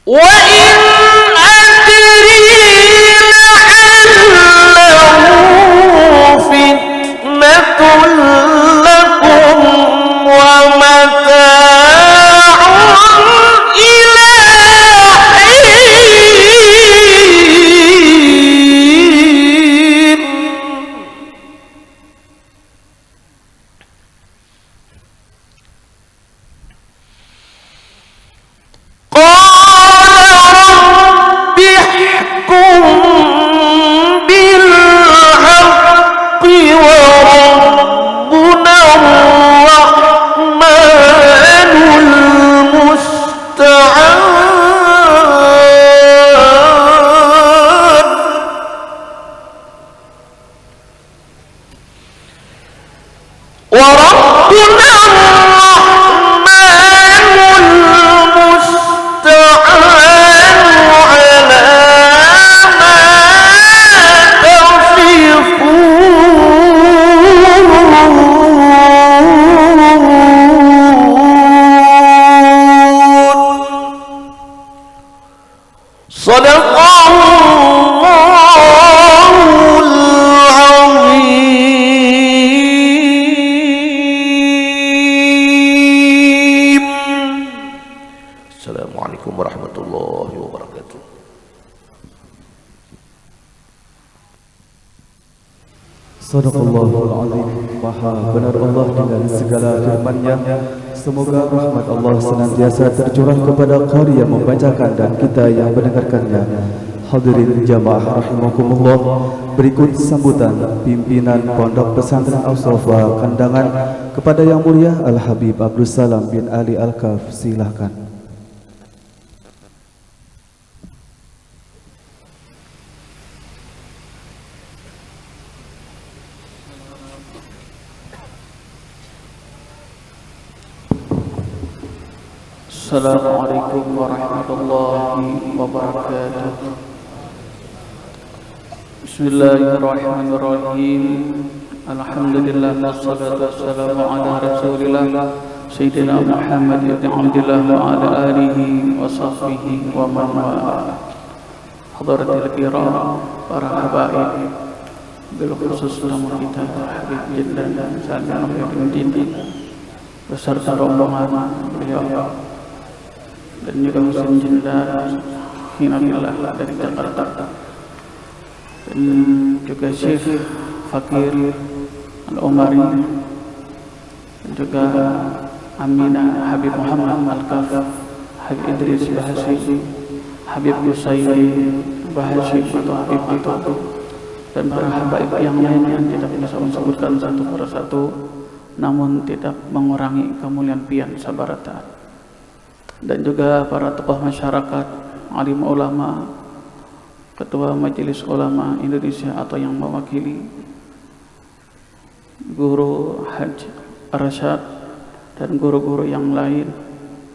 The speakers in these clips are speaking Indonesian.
وإن أدري لعله فتنة لكم ومتاع إلى حين. Assalamualaikum warahmatullahi wabarakatuh. Sadaqallahul azim. Maha benar Allah dengan segala firman-Nya. Semoga rahmat Allah senantiasa tercurah kepada qari yang membacakan dan kita yang mendengarkannya. Hadirin jamaah rahimakumullah, berikut sambutan pimpinan Pondok Pesantren Al-Sofa Kandangan kepada Yang Mulia Al-Habib Abdus Salam bin Ali Al-Kaf. Silakan. Assalamualaikum warahmatullahi wabarakatuh. Bismillahirrahmanirrahim. Alhamdulillah wassalatu wassalamu ala Rasulillah Sayyidina Muhammad ibn Abdillah wa ala alihi wa sahbihi wa man wala. Hadratil kiram, para habaib, bil khusus tamu kita Habib Jiddan dan Salam Muhyiddin beserta rombongan beliau dan juga Husin Jindar Hinalillah dari Jakarta, dan juga Syekh Fakir Al-Umari, dan juga Aminah Habib Muhammad Al-Kaf, Habib Idris Bahasi, Habib Usairi Bahasi atau Habib itu, dan para habaib yang lain yang tidak bisa disebutkan satu persatu, namun tidak mengurangi kemuliaan pian sabarata. Dan juga para tokoh masyarakat, alim ulama, ketua majelis ulama Indonesia atau yang mewakili, guru Haji Arsyad dan guru-guru yang lain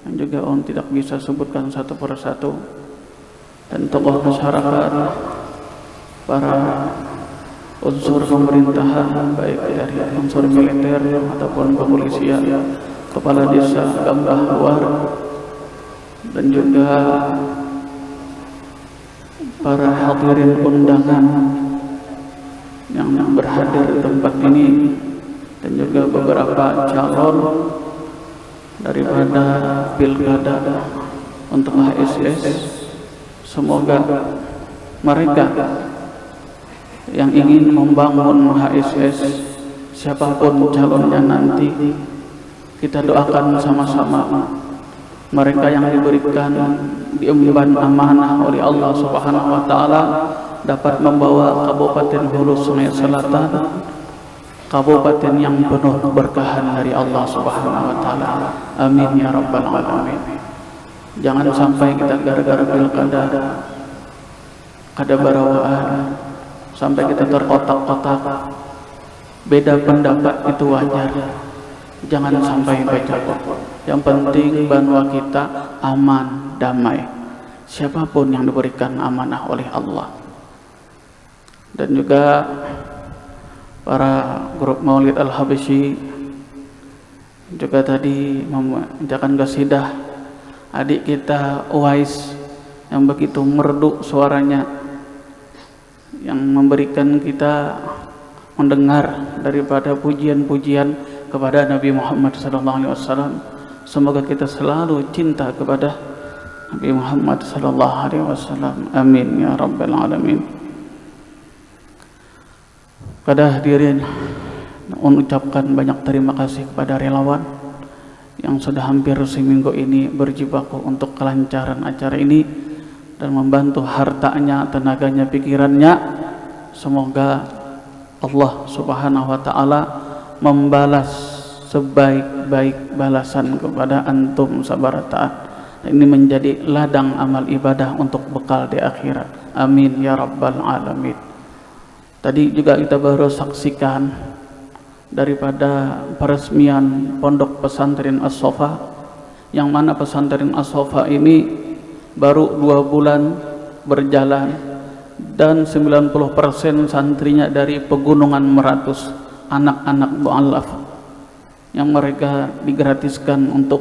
yang juga tidak bisa sebutkan satu persatu, dan tokoh masyarakat, para unsur pemerintahan baik dari unsur militer ataupun kepolisian, kepala desa Gambah Luar, dan juga para hadirin undangan yang berhadir di tempat ini, dan juga beberapa calon daripada pilkada untuk HSS. Semoga mereka yang ingin membangun HSS, siapapun calonnya nanti, kita doakan sama-sama mereka yang diberikan diemban amanah oleh Allah Subhanahu wa taala dapat membawa Kabupaten Hulu Sungai Selatan, kabupaten yang penuh keberkahan dari Allah Subhanahu wa taala. Amin ya rabbal alamin. Jangan sampai kita gara-gara pilkada kada barawaan sampai kita terkotak-kotak. Beda pendapat itu wajar, jangan sampai bacot. Yang penting bahwa kita aman, damai, siapapun yang diberikan amanah oleh Allah. Dan juga para grup Maulid Al-Habsyi juga tadi membacakan qasidah adik kita Uwais yang begitu merdu suaranya, yang memberikan kita mendengar daripada pujian-pujian kepada Nabi Muhammad SAW. Semoga kita selalu cinta kepada Nabi Muhammad SAW. Amin ya rabbal alamin. Pada hadirin, mengucapkan banyak terima kasih kepada relawan yang sudah hampir seminggu ini berjibaku untuk kelancaran acara ini dan membantu hartanya, tenaganya, pikirannya. Semoga Allah Subhanahu wa taala membalas sebaik-baik balasan kepada antum sabar taat. Ini menjadi ladang amal ibadah untuk bekal di akhirat. Amin ya rabbal alamin. Tadi juga kita baru saksikan daripada peresmian Pondok Pesantren As-Sofa, yang mana pesantren As-Sofa ini baru 2 bulan berjalan dan 90% santrinya dari Pegunungan Meratus, anak-anak mu'allaf yang mereka digratiskan untuk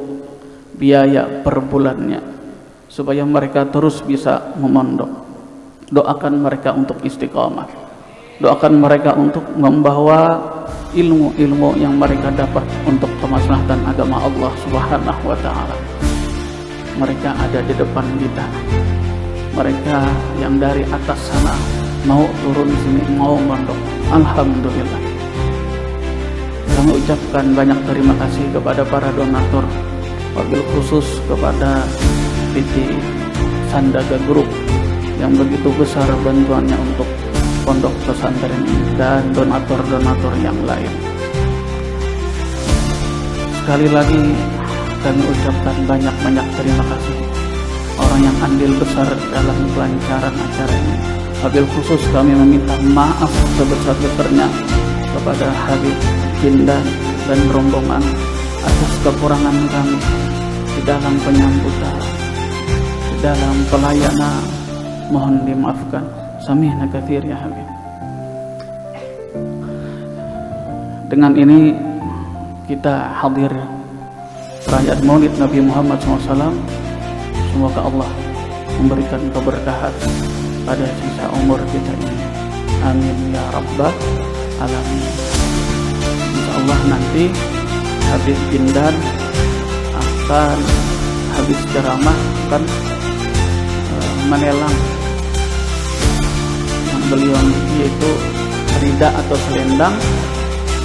biaya per bulannya supaya mereka terus bisa memondok. Doakan mereka untuk istiqamah, doakan mereka untuk membawa ilmu-ilmu yang mereka dapat untuk kemaslahatan agama Allah Subhanahu wa taala. Mereka ada di depan kita, mereka yang dari atas sana mau turun sini, mau mondok. Alhamdulillah. Kami ucapkan banyak terima kasih kepada para donatur, wabil khusus kepada PT Sandaga Group yang begitu besar bantuannya untuk pondok pesantren ini dan donatur-donatur yang lain. Sekali lagi kami ucapkan banyak-banyak terima kasih orang yang andil besar dalam kelancaran acara ini. Wabil khusus kami meminta maaf sebesar-besarnya kepada Habib Jindan dan rombongan atas kekurangan kami di dalam penyambutan, di dalam pelayanan. Mohon dimaafkan. Samihna katsir ya Habib. Dengan ini kita hadir perayaan Maulid Nabi Muhammad SAW. Semoga Allah memberikan keberkahan pada sisa umur kita ini. Amin ya rabbal alamin. Insyaallah nanti Habib Jindan akan habis ceramah akan menelang yang beliau yaitu rida atau selendang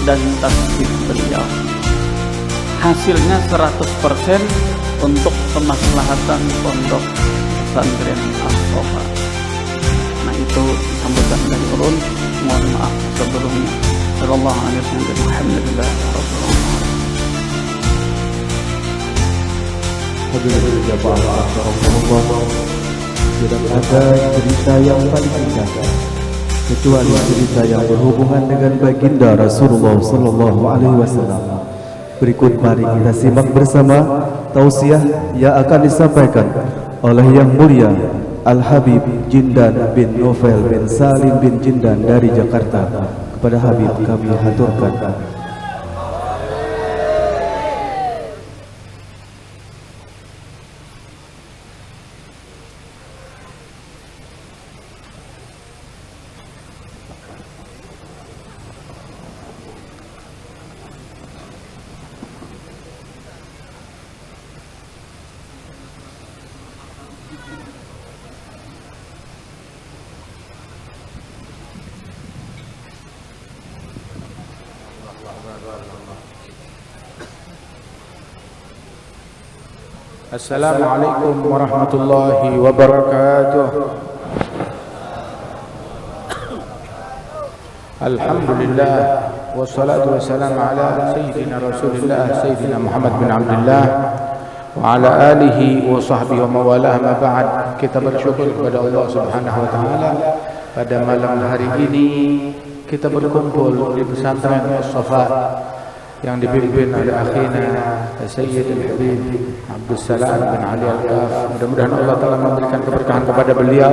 dan tasbih beliau. Hasilnya 100% untuk kemaslahatan pondok pesantren As-Sofa. Nah itu sambutan dari ulun. Mohon maaf sebelumnya. Sallallahu alaihi wasallam. Alhamdulillah rabbil alamin. Hadirin jamaah Allah, tidak ada cerita yang paling indah kecuali cerita yang berhubungan dengan baginda Rasulullah sallallahu alaihi wasallam. Berikut mari kita simak bersama tausiah yang akan disampaikan oleh Yang Mulia Al-Habib Jindan bin Novel bin Salim bin Jindan dari Jakarta. Kepada Habib kami haturkan. Assalamualaikum warahmatullahi wabarakatuh. Alhamdulillah wassalatu wassalamu ala sayyidina Rasulillah sayyidina Muhammad bin Abdullah wa ala alihi wa sahbihi wa mawalah. Ma ba'd. Kita bersyukur kepada Allah Subhanahu wa taala pada malam hari ini kita berkumpul di pesantren As-Sofa yang dipimpin oleh akhina Sayyid Al-Habib Abdul Salam bin Ali Al-Qaf. Mudah-mudahan Allah telah memberikan keberkahan kepada beliau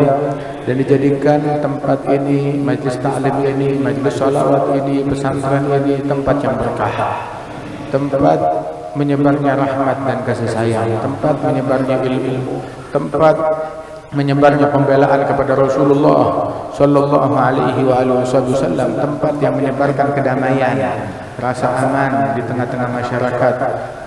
dan dijadikan tempat ini, majlis ta'lim ini, majlis salawat ini, pesantren ini tempat yang berkah, tempat menyebarnya rahmat dan kasih sayang, tempat menyebarnya ilmu, tempat menyebarnya pembelaan kepada Rasulullah sallallahu alaihi wasallam, tempat yang menyebarkan kedamaian, rasa aman di tengah-tengah masyarakat,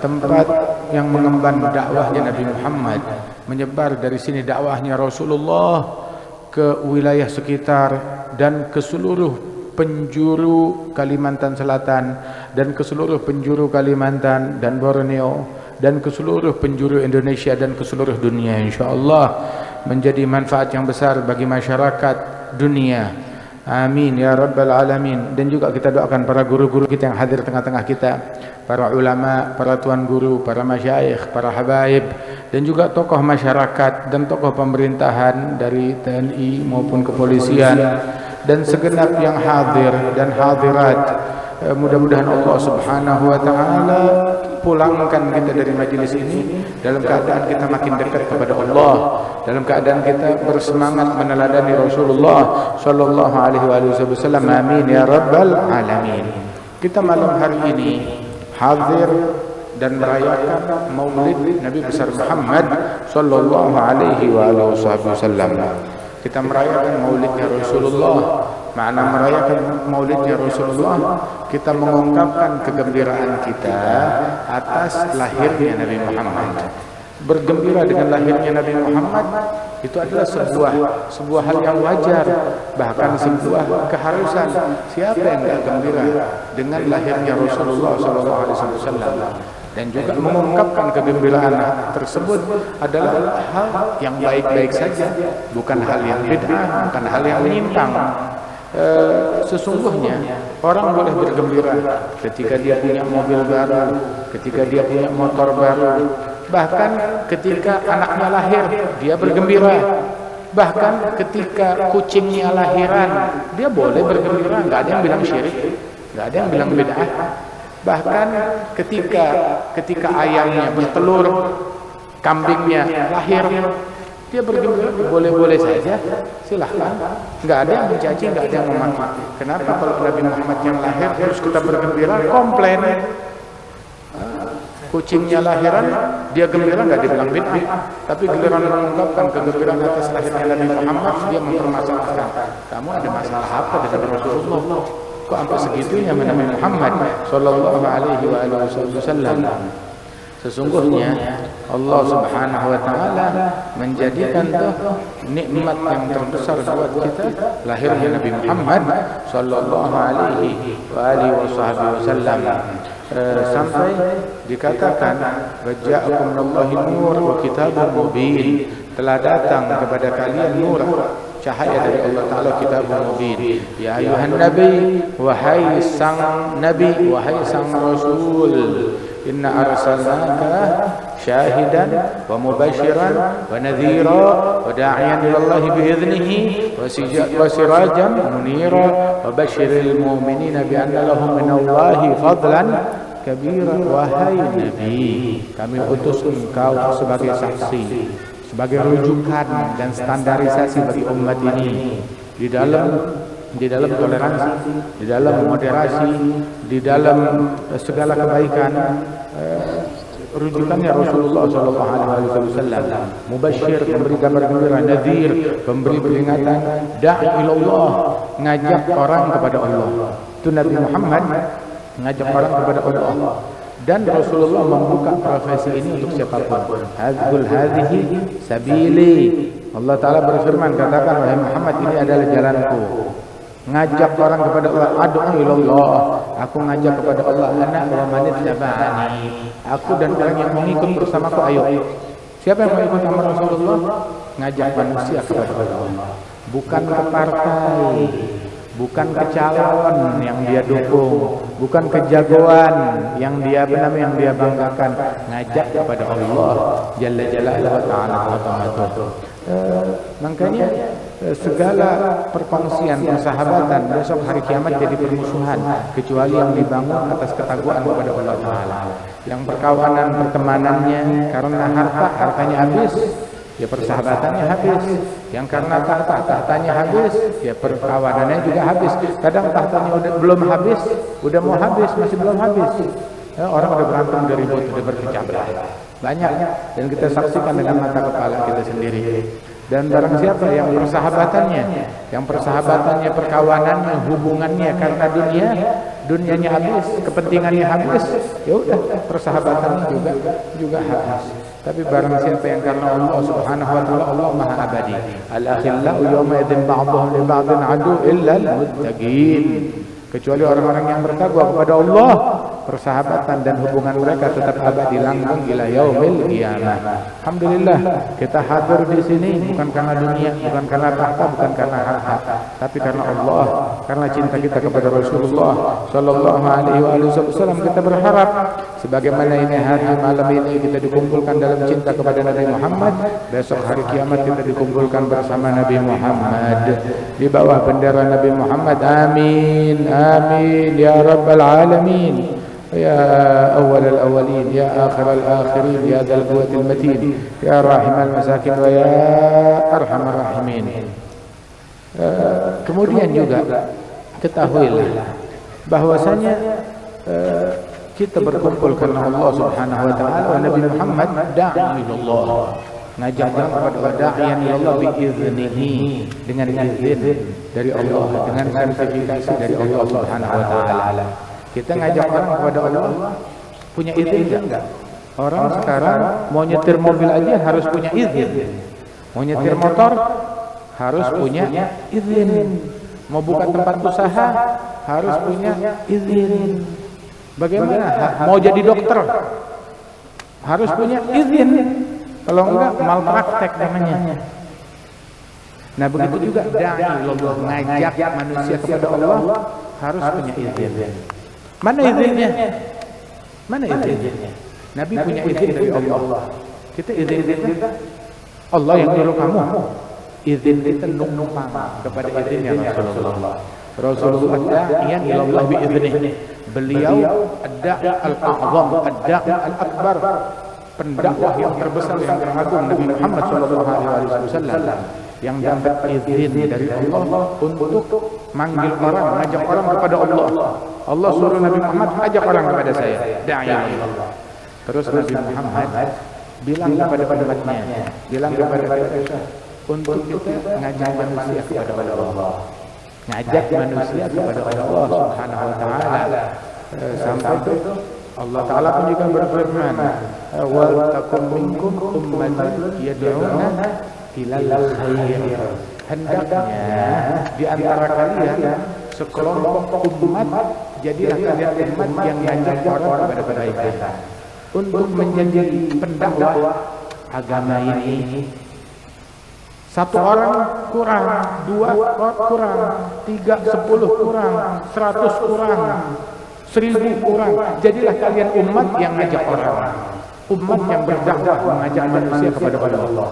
tempat yang mengemban dakwahnya Nabi Muhammad, menyebar dari sini dakwahnya Rasulullah ke wilayah sekitar dan ke seluruh penjuru Kalimantan Selatan dan ke seluruh penjuru Kalimantan dan Borneo dan ke seluruh penjuru Indonesia dan ke seluruh dunia, insyaallah menjadi manfaat yang besar bagi masyarakat dunia. Amin ya rabbal alamin. Dan juga kita doakan para guru-guru kita yang hadir tengah-tengah kita, para ulama, para tuan guru, para masyayikh, para habaib, dan juga tokoh masyarakat dan tokoh pemerintahan dari TNI maupun kepolisian dan segenap yang hadir dan hadirat. Mudah-mudahan Allah Subhanahu wa taala pulangkan kita dari majelis ini dalam keadaan kita makin dekat kepada Allah, dalam keadaan kita bersemangat meneladani Rasulullah sallallahu alaihi wasallam. Amin ya rabbal alamin. Kita malam hari ini hadir dan merayakan Maulid Nabi besar Muhammad sallallahu alaihi wasallam. Kita merayakan Maulidnya Rasulullah. Makna merayakan Maulidnya Rasulullah, kita mengungkapkan kegembiraan kita atas lahirnya Nabi Muhammad. Bergembira dengan lahirnya Nabi Muhammad itu adalah sebuah hal yang wajar, bahkan sebuah keharusan. Siapa yang tidak gembira dengan lahirnya Rasulullah SAW? Dan juga mengungkapkan kegembiraan tersebut adalah hal yang baik-baik saja, bukan hal yang bid'ah, bukan hal yang menyimpang. Sesungguhnya orang boleh bergembira ketika dia punya mobil baru, ketika dia punya motor baru, bahkan ketika anaknya lahir dia bergembira, bahkan ketika kucingnya lahiran dia boleh bergembira, nggak ada yang bilang syirik, nggak ada yang bilang bid'ah. Bahkan ketika ayamnya bertelur, kambingnya lahir, dia bergembira, boleh-boleh saja, silahkan. Nggak ada yang mencaci, nggak ada yang memaki. Kenapa kalau Nabi Muhammad yang lahir terus kita bergembira, komplain? Kucingnya lahiran, dia gembira, nggak dibilang bid'ah. Tapi giliran mengungkapkan kegembiraan atas lahirnya Nabi Muhammad, dia mempermasalahkan. Kamu ada masalah apa dengan Rasulullah? Kok sampai segitunya Nabi Muhammad sallallahu alaihi wasallam? Sesungguhnya Allah Subhanahu wa taala menjadikan nikmat yang terbesar buat kita lahirnya Nabi Muhammad sallallahu alaihi wasallam. Sampai dikatakan waja'akum minallahi nur wa kitabun mubin, telah datang kepada kalian nur, cahaya dari Allah Ta'ala, kitabun mubin. Ya ayuhan nabi, wahai sang nabi, wahai sang rasul, inna arsalnaka syahidan wa mubashiran wa nadhira wa da'iyan ilallahi bi'idhnihi wa sirajan munira wa bashiril mu'minina bi'anna lahum minallahi fadlan kabira. Wahai nabi, kami utus engkau sebagai saksi, sebagai rujukan dan standarisasi bagi umat ini di dalam toleransi, di dalam moderasi, di dalam segala kebaikan. Rujukannya Rasulullah SAW, mubashir, memberi kabar gembira, nadhir, memberi peringatan, da'i ilallah, ngajak orang kepada Allah. Itu Nabi Muhammad ngajak orang kepada Allah. Dan Rasulullah membuka profesi ini untuk siapapun. Hadhihi sabili. Allah Ta'ala berfirman, katakan wahai Muhammad, ini adalah jalanku. Ngajak orang kepada Allah, ad'u ilallah, aku ngajak kepada Allah, ana wa man ittaba'ani, aku dan orang yang mengikut bersamaku, ayo. Siapa yang mau ikut sama Rasulullah? Ngajak manusia kepada Allah, bukan ke partai, bukan ke calon yang dia dukung, bukan ke jagoan yang dia banggakan. Ngajak kepada Allah Jalla Jalaluhu wa ta'ala. Makanya segala perkongsian, persahabatan besok hari kiamat jadi permusuhan, kecuali yang dibangun atas ketakwaan kepada Allah Ta'ala. Yang perkawanan, pertemanannya karena hartanya habis, ya persahabatannya habis. Yang karena tahtanya habis, ya perkawanannya juga habis. Kadang tahtanya belum habis, udah mau habis, masih belum habis. Ya, orang udah berantem, udah ribut, udah berpecah belah. Banyak, dan kita saksikan dengan mata kepala kita sendiri. Dan barang siapa yang persahabatannya, perkawanannya, hubungannya karena dunianya habis, kepentingannya habis, ya udah persahabatannya juga habis. Tapi barang siapa yang karena Allah Subhanahu wa taala, Allah Maha Abadi. Al-akhillau yawma idzin ba'dhum li ba'din adu illa al-muttaqin. Kecuali orang-orang yang bertakwa kepada Allah, persahabatan dan hubungan mereka tetap abadi langgeng ila yaumil qiyamah. Alhamdulillah kita hadir di sini bukan karena dunia, bukan karena tahta, bukan karena harta, tapi karena Allah, karena cinta kita kepada Rasulullah sallallahu alaihi wasallam. Kita berharap sebagaimana ini hari malam ini kita dikumpulkan dalam cinta kepada Nabi Muhammad, besok hari kiamat kita dikumpulkan bersama Nabi Muhammad di bawah bendera Nabi Muhammad. Amin. Amin ya rabbal alamin. Ya awal al-awwalin, ya akhir al-akhirin, ya dzal quwwatil matin, ya rahimal masakin wa ya arhamar rahimin. Kemudian juga ketahuilah bahwasanya kita berkumpul karena Allah Subhanahu wa taala. Nabi Muhammad da'i ilallah, ngajak orang kepada da'iyan ilallah biiznihi, dengan izin dari Allah, dengan sertifikasi dari Allah Subhanahu wa taala. Kita ngajak orang kepada Allah punya izin enggak? Orang sekarang mau nyetir mobil aja harus punya izin. Mau nyetir motor harus punya izin. Mau buka tempat usaha harus punya izin. Bagaimana? Mau jadi dokter harus punya izin. Kalau enggak malpraktek namanya. Nah begitu juga da'i ilallah, ngajak manusia kepada Allah harus punya izin. Mana izinnya? Mana izinnya? Nabi punya izin dari Allah. Kita izin kita, Allah yang nyuruh kamu. Izin kita numpang kepada izinnya Rasulullah. Rasulullah da'iyan ilallah biiznih. Beliau ad-da'i al-a'zam, ad-da'i al-akbar, pendakwah yang terbesar, yang teragung, Nabi Muhammad sallallahu alaihi wasallam, yang dapat izin dari Allah untuk manggil orang, mengajak orang kepada Allah. Allah suruh Nabi Muhammad ajak orang kepada saya, da'i Allah. Terus Nabi Muhammad bilang kepada umatnya, bilang kepada kita untuk kita ngajak manusia kepada Allah, ngajak manusia kepada Allah Subhanahu wa taala. Sampai itu Allah Taala pun juga berfirman, wa takum minkum ummatun yad'una ilal khair. Hendaknya di antara kalian sekelompok umat, jadilah kalian umat yang mengajak orang kepada kebaikan, untuk menjadi pendakwah agama ini. Satu orang kurang, dua kurang, 3, 10 kurang, 100 kurang, 1000 kurang. Jadilah kalian umat yang mengajak orang, umat yang berdakwah, mengajak manusia kepada Allah.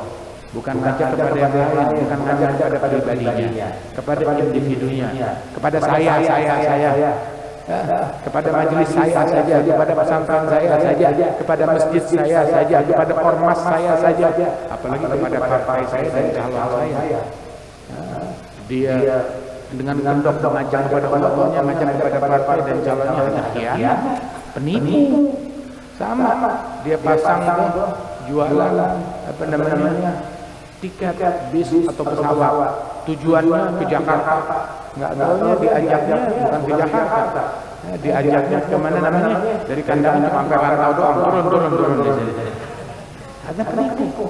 Bukan ngajak kepada yang lain, bukan ngajak kepada pribadinya, kepada individunya, kepada saya, kepada majelis saya saja, kepada pesantren saya saja, kepada masjid saya saja, kepada ormas saya saja, apalagi kepada partai saya dan calon saya. Dia dengan kendok mengajak kepada Allahnya, mengajak kepada partai dan calonnya, hanya khianat, penipu. Sama, dia pasang jualan apa namanya, tiket bis atau pesawat, tujuannya ke Jakarta. Nggak tahunya diajaknya bukan ke Jakarta, diajaknya ke mana namanya, dari kandang cuma sampai rantau doang, turun di sini. Ada penipu.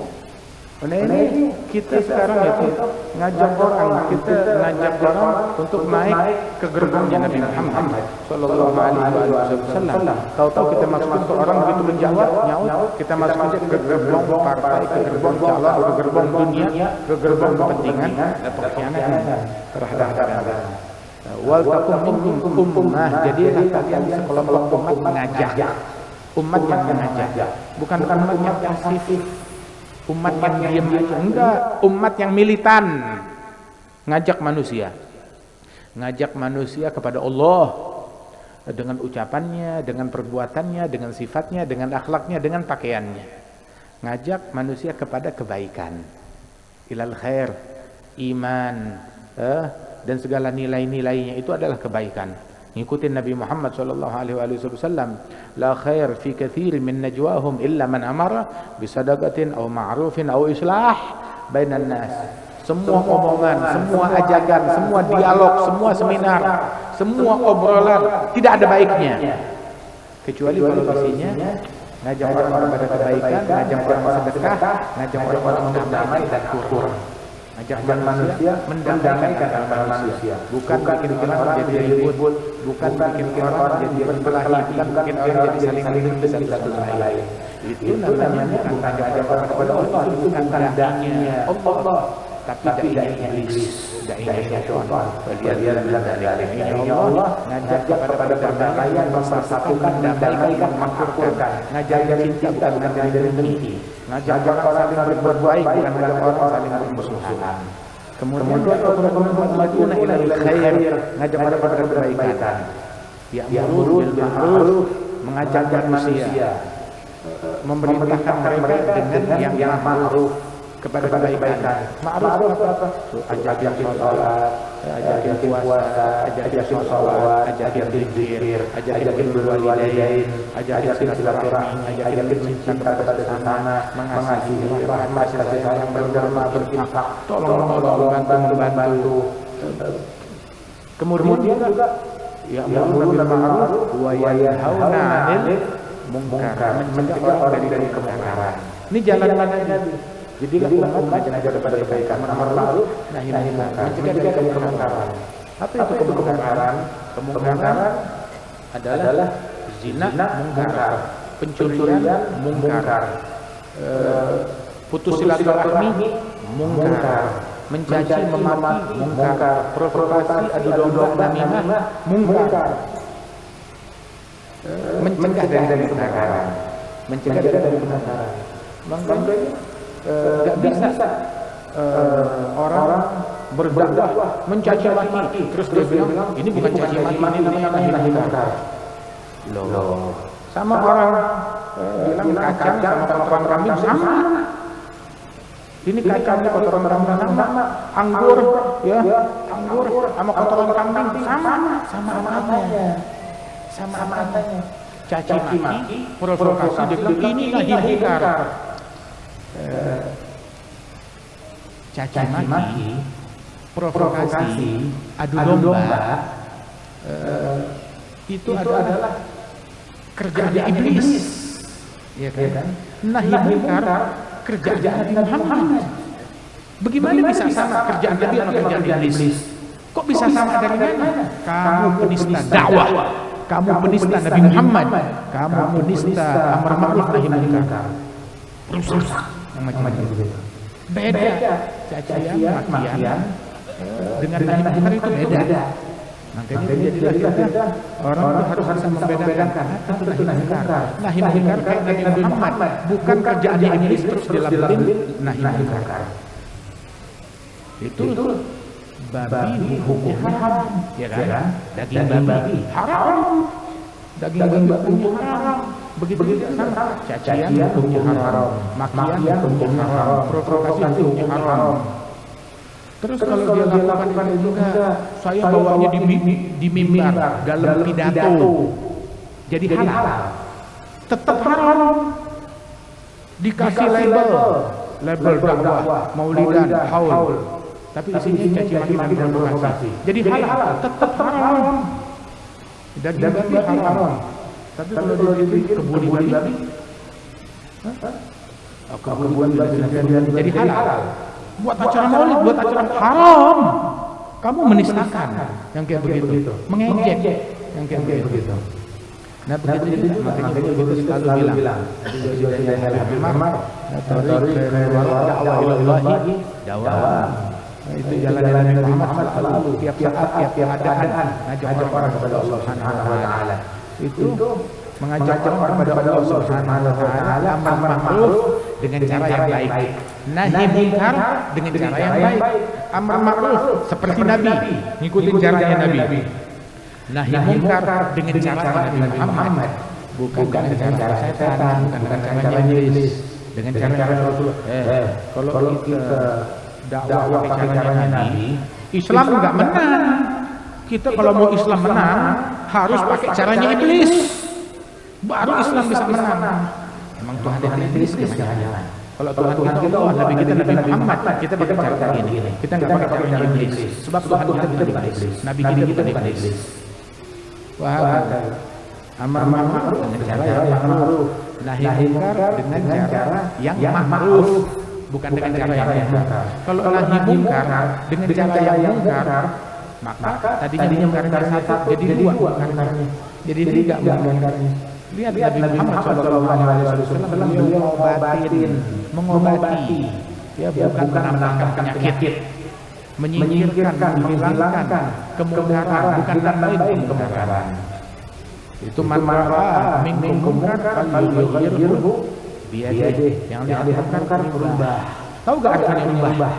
Nah ini kita sekarang itu ngajak orang, untuk naik ke gerbongnya Nabi Muhammad sallallahu alaihi wasallam. Tahu-tahu kita masukin ke orang, begitu menjawab nyaut, kita masukin ke gerbong partai, ke gerbong calon, ke gerbong dunia, ke gerbong kepentingan, dan pengkhianatan terhadap agama. Wal takum minkum ummah, jadilah kalian sekelompok umat mengajak, umat yang mengajak, bukan umat yang pasif, umat yang diam aja, enggak, umat yang militan, ngajak manusia kepada Allah dengan ucapannya, dengan perbuatannya, dengan sifatnya, dengan akhlaknya, dengan pakaiannya. Ngajak manusia kepada kebaikan, ilal khair, iman, dan segala nilai-nilainya itu adalah kebaikan. Ngikutin Nabi Muhammad sallallahu alaihi wasallam, la khair fi katsir min najwahum illa man amara bi sadaqatin aw ma'rufin aw islah bainan nas. Semua omongan, semua ajakan, semua dialog, semua seminar, semua obrolan tidak ada baiknya. Kecuali kalau isinya ngajak orang kepada kebaikan, ngajak orang sedekah, ngajak orang berdamai dan syukur. Ngajak manusia mendamaikan antara manusia, bukan bikin orang jadi ribut, bukan bikin orang jadi berkelahi, bukan bikin orang jadi saling menghidup satu sama lain. Itu namanya bukan ngajak orang kepada Allah, itu bukan da'inya Allah, tapi da'inya iblis, da'inya syaitan. Dia bilang da'inya Allah, ngajak kepada perdamaian, mempersatukan, mendamaikan, memakmurkan, ngajak cinta bukan dari benci, ngajak orang saling berbuat baik bukan ngajak orang saling bermusuhan. Kemudian maduna ilal khair, ngajak pada kebaikan. Ya'muru bil ma'ruf, mengajak manusia, memerintahkan mereka dengan yang ma'ruf, kepada kebaikan. Ma'ruf apa? Ajak yang sholat, ajak yang puasa, ajak yang sholawat, ajak yang zikir, ajak yang berwal walidain, ajak yang silaturahmi, ajak yang cinta kepada sesama, mengasihi, rahmat, kasih sayang, berderma, berinfak, tolong membantu. Kemudian juga ya'muruna bil ma'ruf wa yanhauna 'anil munkar, mencegah orang dari kemungkaran. Ini jalan Nabi. Jadilah umat mengajak kepada kebaikan, amar ma'ruf nahi munkar, mencegah dari kemungkaran. Apa itu kemungkaran? Kemungkaran adalah zina mungkar, pencurian mungkar, putus silaturahmi mungkar, mencaci memaki mungkar, provokasi adu domba namimah mungkar. Mencegah dari kemungkaran, mencegah dari kemungkaran. Makanya nggak bisa orang berdakwah mencaci maki terus dia bilang ini bukan caci maki, ini namanya nahi munkar. Loh, sama orang bilang kacang sama kotoran kambing sama. Ini kacang ini kotoran kambing sama, anggur ya, anggur sama kotoran kambing sama apanya. Sama apanya. Caci maki, provokasi, dia bilang ini nahi munkar. Caci maki, provokasi, adu domba, itu adalah kerjaan iblis, ya kan? Nahi munkar kerjaan Nabi Muhammad. Bagaimana bisa sama kerjaan Nabi sama kerjaan iblis? Kok bisa sama dari mana? Kamu penista dakwah, kamu penista Nabi Muhammad, kamu penista amar ma'ruf nahi munkar, rusak macam-macam begitu. Beda cacian makian dengan nahi munkar itu beda. Makanya jadilah kita orang itu harus bisa membedakan itu nahi munkar. Nahi munkar kayak Nabi Muhammad, bukan kerjaan iblis terus dilabelin nahi munkar. Itu babi hukumnya haram, ya kan? Daging babi haram, daging babi haram. Begitu sama cacian hukumnya haram, makian hukumnya haram, provokasi hukumnya haram. Terus kalau dia lakukan itu enggak, saya bawanya di mimbar dalam pidato, jadi halal. Tetap haram. Dikasih label dakwah, maulidan, haul. Tapi isinya caci maki dan provokasi. Jadi halal, tetap haram. Daging babi haram. Tapi kalau dia kebun babi, jadi halal. Buat acara maulid, buat acara haram. Kamu menistakan yang kayak begitu, mengejek yang kayak begitu. Nah begitu juga, makanya begitu selalu bilang. Itu jalan-jalan Nabi Muhammad selalu tiap saat, tiap keadaan ngajak orang kepada Allah Subhanahu wa taala. Itu mengajak orang kepada Allah Subhanahu wa taala, amar ma'ruf dengan cara yang baik, nahi munkar dengan cara yang baik. Amar ma'ruf seperti Nabi, ngikutin caranya Nabi. Nahi munkar dengan cara Nabi Muhammad, bukan dengan cara setan, bukan caranya iblis, dengan cara Rasulullah. Kalau kita dakwah pakai caranya Nabi, Islam enggak menang. Kita kalau mau Islam menang harus pakai caranya iblis, baru Islam bisa menang. Emang Tuhan dan iblis gimana? Kalau Tuhan kita Allah, Nabi kita Nabi Muhammad, kita pakai cara ini. Kita nggak pakai cara iblis. Sebab Tuhan kita bukan iblis, Nabi kita bukan iblis. Wah, amar ma'ruf dengan cara yang ma'ruf, nahi munkar dengan cara yang ma'ruf, bukan dengan cara yang munkar. Kalau nahi munkar dengan cara yang munkar, maka tadinya munkarnya satu jadi dua munkarnya, jadi tiga munkarnya. Lihat Nabi Muhammad SAW, beliau mengobati, ya bukan menambahkan penyakit, menyingkirkan, menghilangkan kemungkaran, bukan nambahin kemungkaran. Itu man ra'a minkum munkar falyughayyirhu biyadihi. Yang lihat munkar berubah. Tahu enggak artinya berubah?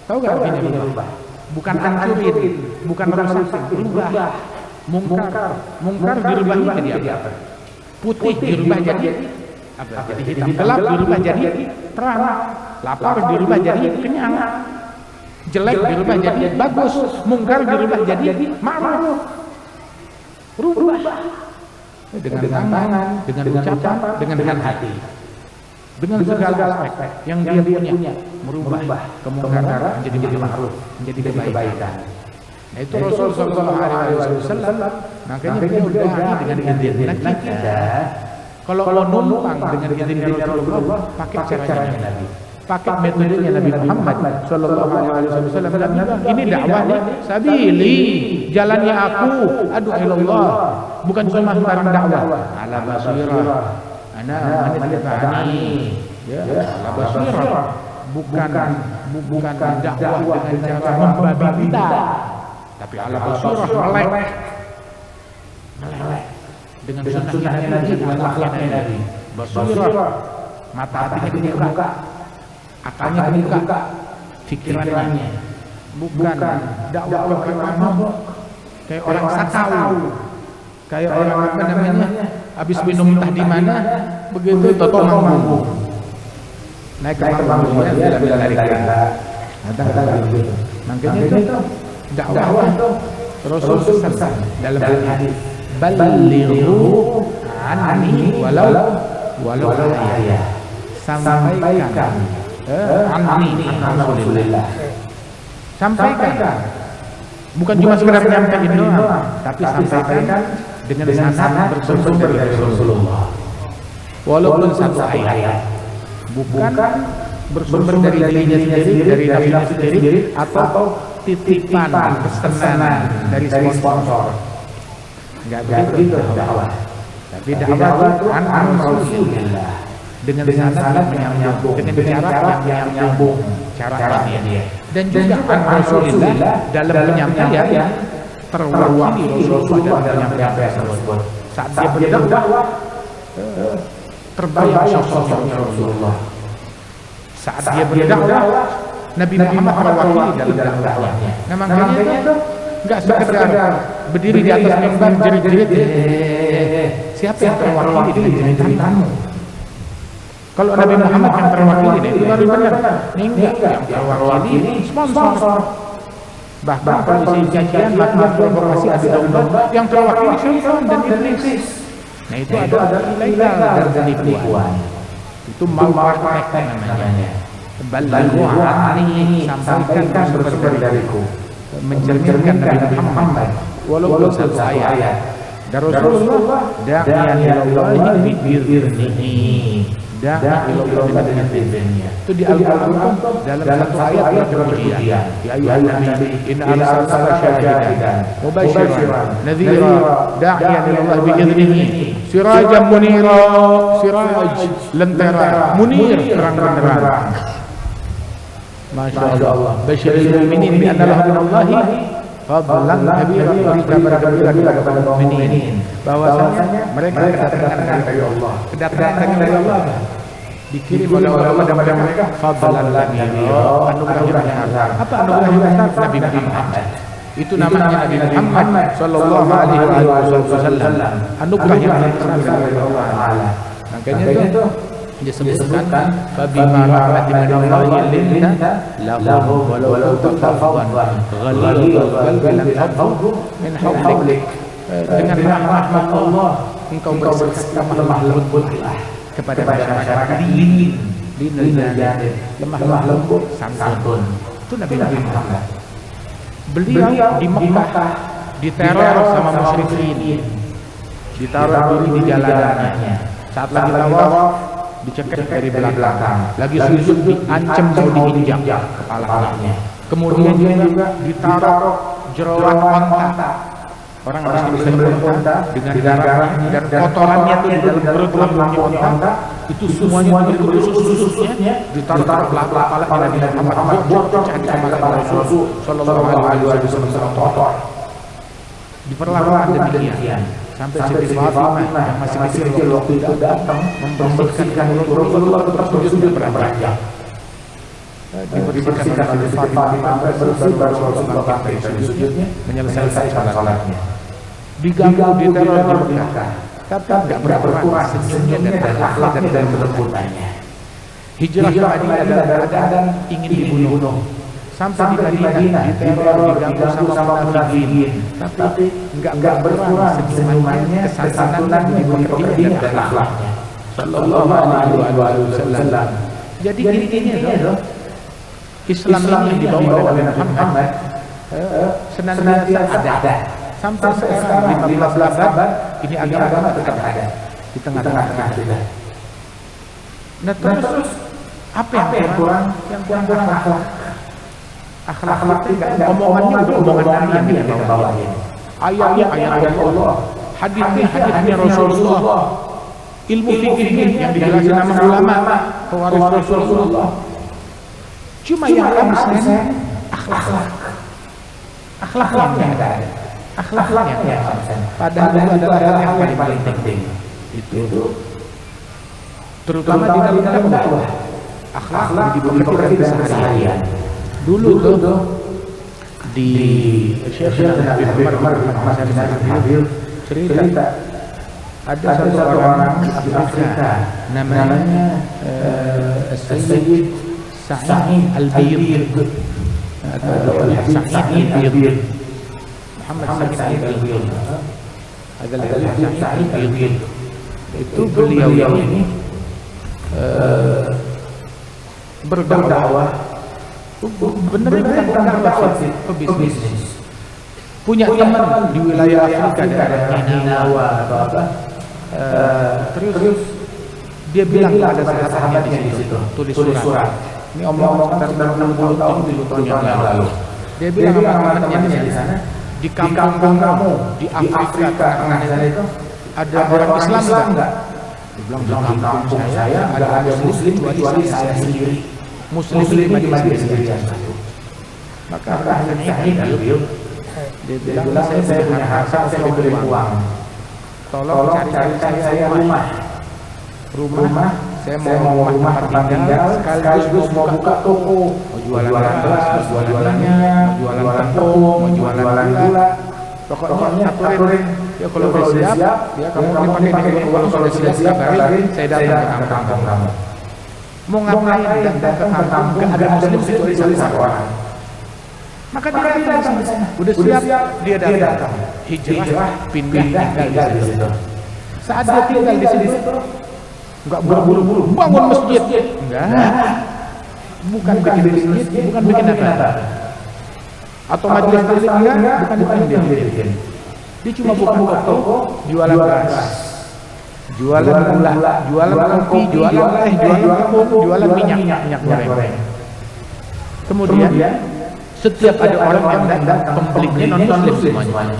Tahu enggak artinya berubah? Bukan hancurin, bukan rusakin, berubah. Munkar dirubah jadi apa? Putih dirubah jadi apa? Jadi hitam. Gelap dirubah jadi terang. Lapar dirubah jadi kenyang. Jelek dirubah jadi bagus. Munkar dirubah jadi ma'ruf. Berubah dengan tangan, dengan ucapan, dengan hati, dengan segala aspek yang dia punya, merubah kemungkaran menjadi ma'ruf, menjadi kebaikan. Nah, itu Rasul sallallahu alaihi wasallam, makanya beliau dai dengan izin. Nah, kita kalau numpang dengan izin Rasulullah, pakai caranya Nabi, pakai metodenya Nabi Muhammad sallallahu alaihi wasallam. Ini dakwah nih, sabili, jalannya aku, adu ilallah, bukan cuma barang dakwah. Ala basirah, ana manittaba'ani, ya, ala basirah, bukan dakwah dengan cara membabi buta, tapi ala basirah, melek dengan sunnahnya Nabi, dengan akhlaknya Nabi. Basirah, mata hatinya dibuka, akalnya dibuka, pikirannya, bukan dakwah kayak orang sakau, kayak orang apa namanya, habis minum entah di mana, begitu toto manggung, naik ke panggungnya dia dari kereta, begitu. Makanya itu dakwah Rasul pesan dalam hadis, balighu anni walau ayat, sampaikan anni Rasulullah, sampaikan, bukan cuma sekedar menyampaikan doang, tapi sampaikan dengan sanad bersumber dari Rasulullah, walaupun satu ayat, bukan bersumber dari dirinya sendiri, dari nabinya sendiri, atau titipan pesanan dari sponsor. Enggak begitu dakwah. Tapi dakwah itu an Rasulullah, dengan sanad yang menyambung, dengan cara yang menyambung caranya dia. Dan juga an Rasulullah dalam penyampaian terwakili Rasulullah dalam penyampaian tersebut. Saat dia berdakwah, terbayang sosoknya Rasulullah. Saat dia berdakwah, Nabi Muhammad terwakili dalam dakwahnya. Nah, makanya itu enggak sekedar berdiri di atas mimbar jerit-jerit, siapa yang terwakili dengan jeritanmu? Kalau Nabi Muhammad yang terwakili, itu baru benar. Ini enggak yang terwakili sponsor. Bahkan kalau isi cacian, makna provokasi, adu domba, yang terwakili syaitan dan iblis. Nah, itu adalah ilegal dan penipuan. Itu malpraktek namanya. Balighu anni, sampaikan bersumber dariku, mencerminkan Nabi Muhammad walaupun satu ayat. Dan Rasulullah da'iyan ilallahi bi'idhnihi, da'i ilallah dengan izinnya. Itu di Al-Quran dalam satu ayat yang kemudian, ya ayyuhan nabi inna arsalnaka syahidan mubasysyiran nadhira da'iyan ilallahi bi'idhnihi sirajan munira, siraj lentera, munir terang benderang. Masya Allah. Basyiril mu'minin bi anna lahum minallahi fadlan kabira, beri kabar gembira kepada mukminin bahwasanya mereka kedatangan dari Allah. Kedatangan dari Allah dikirim oleh Allah kepada mereka fadlan kabira, anugerah yang besar. Apa anugerah yang besar? Nabi Muhammad. Itu namanya Nabi Muhammad sallallahu alaihi wasallam. Anugerah yang besar dari Allah Taala. Makanya itu disebutkan fabima rahmatin minallahi linta lahum walau tafawwan ghalidul qalbi lam tafawwu min hawlik. Dengan rahmat Allah engkau bersikap lemah lembutlah kepada masyarakat, dingin lemah lembut, santun. Itu Nabi Muhammad. Beliau di Mekah diteror sama musyrikin, ditaruh diri di jalanannya. Saat lagi tawaf dicekek dari belakang, lagi sujud diancam mau diinjak kepalanya. Kemudian juga ditaruh jeroan onta. Orang harus bisa onta dengan darahnya dan kotorannya itu di dalam perut lambungnya onta. Itu semuanya usus-ususnya ditaruh kepala Nabi Muhammad, pecah di kepala Rasul sallallahu alaihi wasallam. Diperlakukan demikian sampai Siti Fatimah yang masih kecil waktu itu datang membersihkan Rasulullah tetap sujud beranjak. Dibersihkan oleh Siti Fatimah sampai bersih baru Rasulullah bangkit dari sujudnya menyelesaikan salatnya. Diganggu di teror di Mekah, tapi tidak berkurang senyumnya dan akhlaknya dan kelembutannya. Hijrah ke Madinah adalah keadaan ingin dibunuh. Sampai di Madinah diteror, diganggu sama munafikin, tapi enggak berkurang senyumannya, kesantunan, pekerjaan dan akhlaknya. Sallallahu alaihi wasallam. Jadi intinya adalah Islam ini yang dibawa oleh Muhammad senantiasa ada. Sampai sekarang 15 abad ini agama tetap ada di tengah-tengah kita. Nah terus apa yang kurang? Yang kurang akhlak tidak omongannya udah omongan Nabi yang kita bawain. Ayat Allah, hadisnya Rasulullah, ilmu fikihnya yang dijelaskan sama ulama pewaris Rasulullah. Cuma yang absen akhlaknya ada. Akhlaknya absen. Padahal itu adalah hal yang paling penting. Itu terutama di dalam dakwah. Akhlak dipekerjakan sehari-harian. Dulu tuh di Syekh Nabi Muhammad cerita ada satu orang Afrika namanya Sayyid Sa'id Al-Bayd atau Sa'id Al-Bayd Muhammad Sa'id Al-Bayd adalah Sa'id Al-Bayd. Itu beliau ini berdakwah benar-benar berdakwah pebisnis. Punya teman di wilayah Afrika daerah Ninawa atau apa. Terus dia bilang kepada sahabatnya di situ, tulis surat. Ini omong-omong sekitar 60 tahun, 70 tahun yang lalu. Dia bilang sama temannya di sana, di kampung kamu di Afrika tengah sana itu ada orang Islam enggak? Dia bilang di kampung saya ada muslim kecuali saya sendiri. Muslim di Madinah sendiri. Maka Sa'id Al-Bayd dia bilang saya punya harta, saya beri uang. Tolong cari saya rumah. Saya mau rumah tempat tinggal, sekaligus mau buka toko, mau jualan beras, mau jualan minyak, mau jualan tepung, mau jualan gula. Pokoknya aturin. Ya kalau udah siap, ya kamu dipakai ini. Kalau sudah siap, kabarin, saya datang ke kampung kamu. Mau ngapain datang ke kampung? Gak ada muslim kecuali satu orang. Maka dia datang di sana. Udah siap, dia datang. Hijrah, pindah tinggal di situ. Saat dia tinggal di situ, enggak buru-buru bangun masjid. Enggak. Bukan bikin masjid, bukan bikin apa. Atau majelis taklim enggak, bukan dia bikin. Dia cuma buka toko, jualan beras, jualan gula, jualan kopi, jualan teh, jualan tepung, jualan minyak goreng. Kemudian setiap ada orang yang datang, pembelinya non-muslim semuanya.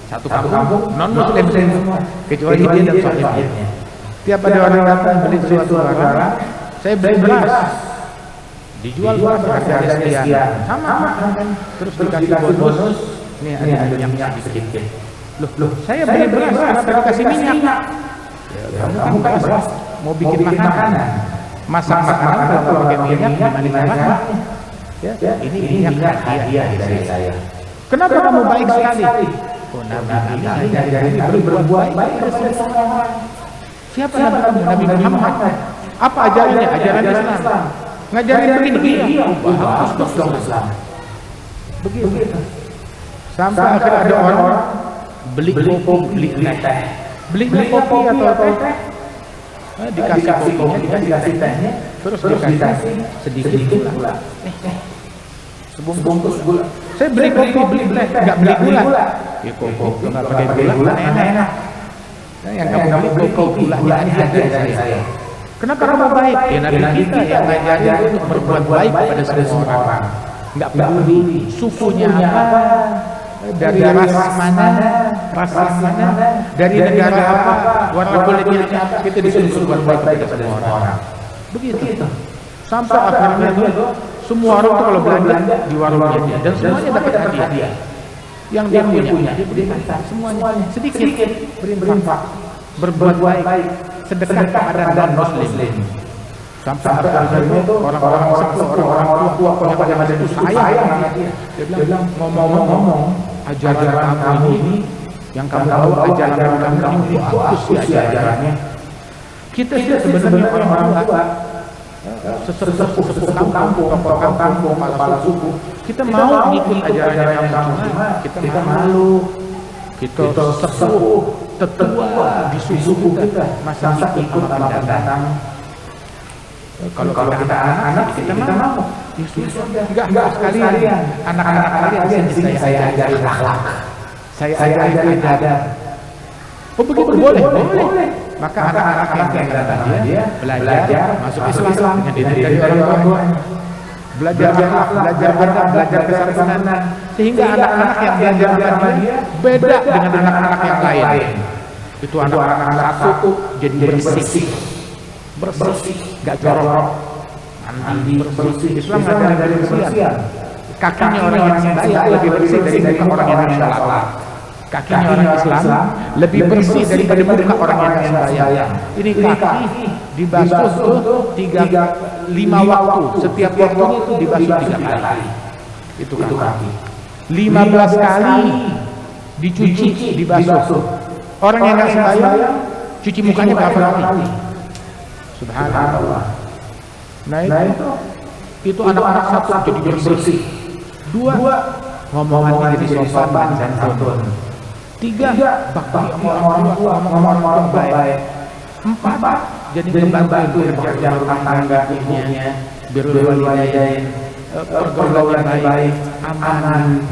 Satu kampung non-muslim semua, kecuali dia dan sahibnya. Tiap ada orang datang beli suatu barang, saya beli beras, dijual beras harganya sekian, sama kan? Terus dikasih bonus, ini ada minyak sedikit. Loh, saya beli beras, kenapa dikasih minyak? Ya, kamu kan beras, mau bikin makanan, masak makanan kalau pakai minyak, gimana caranya? Ya, ini minyak hadiah dari saya. Kenapa kamu baik sekali? Oh, Nabi ini berbuat baik kepada semua orang. Siapa Nabi kamu? Nabi Muhammad. Apa ajarannya? Ajaran Islam. Ngajarin begini. Iya, bagus Islam. Begitu. Sampai akhirnya ada orang beli kopi, beli teh. Beli kopi atau teh dikasih kopinya, dikasih tehnya, terus dikasih sedikit gula. Sebungkus gula. Saya beli kopi, beli teh, nggak beli gula. Ya kopi nggak pakai gula, enak. Yang kamu beli kopi, gulanya ada dari saya. Kenapa kamu baik? Ya Nabi kita yang ngajarin untuk berbuat baik pada semua orang. Nggak peduli sukunya apa, dari ras mana, dari negara apa, warna kulitnya apa, kita disuruh berbuat baik kepada semua orang. Begitu. Sampai akhirnya tuh semua orang tuh kalau belanja di warungnya dia, dan semuanya dapat hadiah. Yang dia punya, dia berikan semuanya sedikit, berinfak, berbuat baik, sedekah kepada non-muslim. Sampai akhirnya itu orang-orang sepuh, orang-orang tua yang ada itu sayang sama dia. Dia bilang, ngomong-ngomong, ajaran kamu ini, yang kamu tahu ajaran kamu ini bagus ya ajarannya. Kita sih sebenarnya orang tua, sesepuh kampung, tokoh kampung, kepala suku, kita mau ngikut ajarannya kamu, cuma kita malu. Kita sesepuh, tetua di suku kita, masa ikut akan datang. Kalau kita anak-anak kita mau. Enggak sekalian. Anak-anak kalian di sini saya ajarin akhlak. Saya ajarin adab. Oh begitu boleh. Maka anak-anak yang datang dia belajar masuk Islam dengan dididik dari orang tuanya. Belajar akhlak, belajar adab, belajar kesantunan, sehingga anak-anak yang belajar sama dia beda dengan anak-anak yang lain. Itu anak-anak satu jadi bersih, gak jorok, mandi bersih. Islam ngajarin dari kebersihan. Kakinya orang yang sembahyang lebih bersih dari muka orang yang sholat. Kakinya orang Islam lebih bersih daripada muka orang yang sembahyang. Ini kaki dibasuh tuh 5 waktu. Setiap waktunya itu dibasuh 3 kali. Itu kaki. 15 kali dicuci, dibasuh. Orang yang nggak sembahyang cuci mukanya berapa kali? Subhanallah. Nah itu anak-anak satu jadi bersih. 2 ngomongannya jadi sopan dan santun. 3 bakti sama orang tua, ngomong baik. 4 jadi membantu kerja rumah tangga ibunya, birrul walidain, pergaulan baik, aman,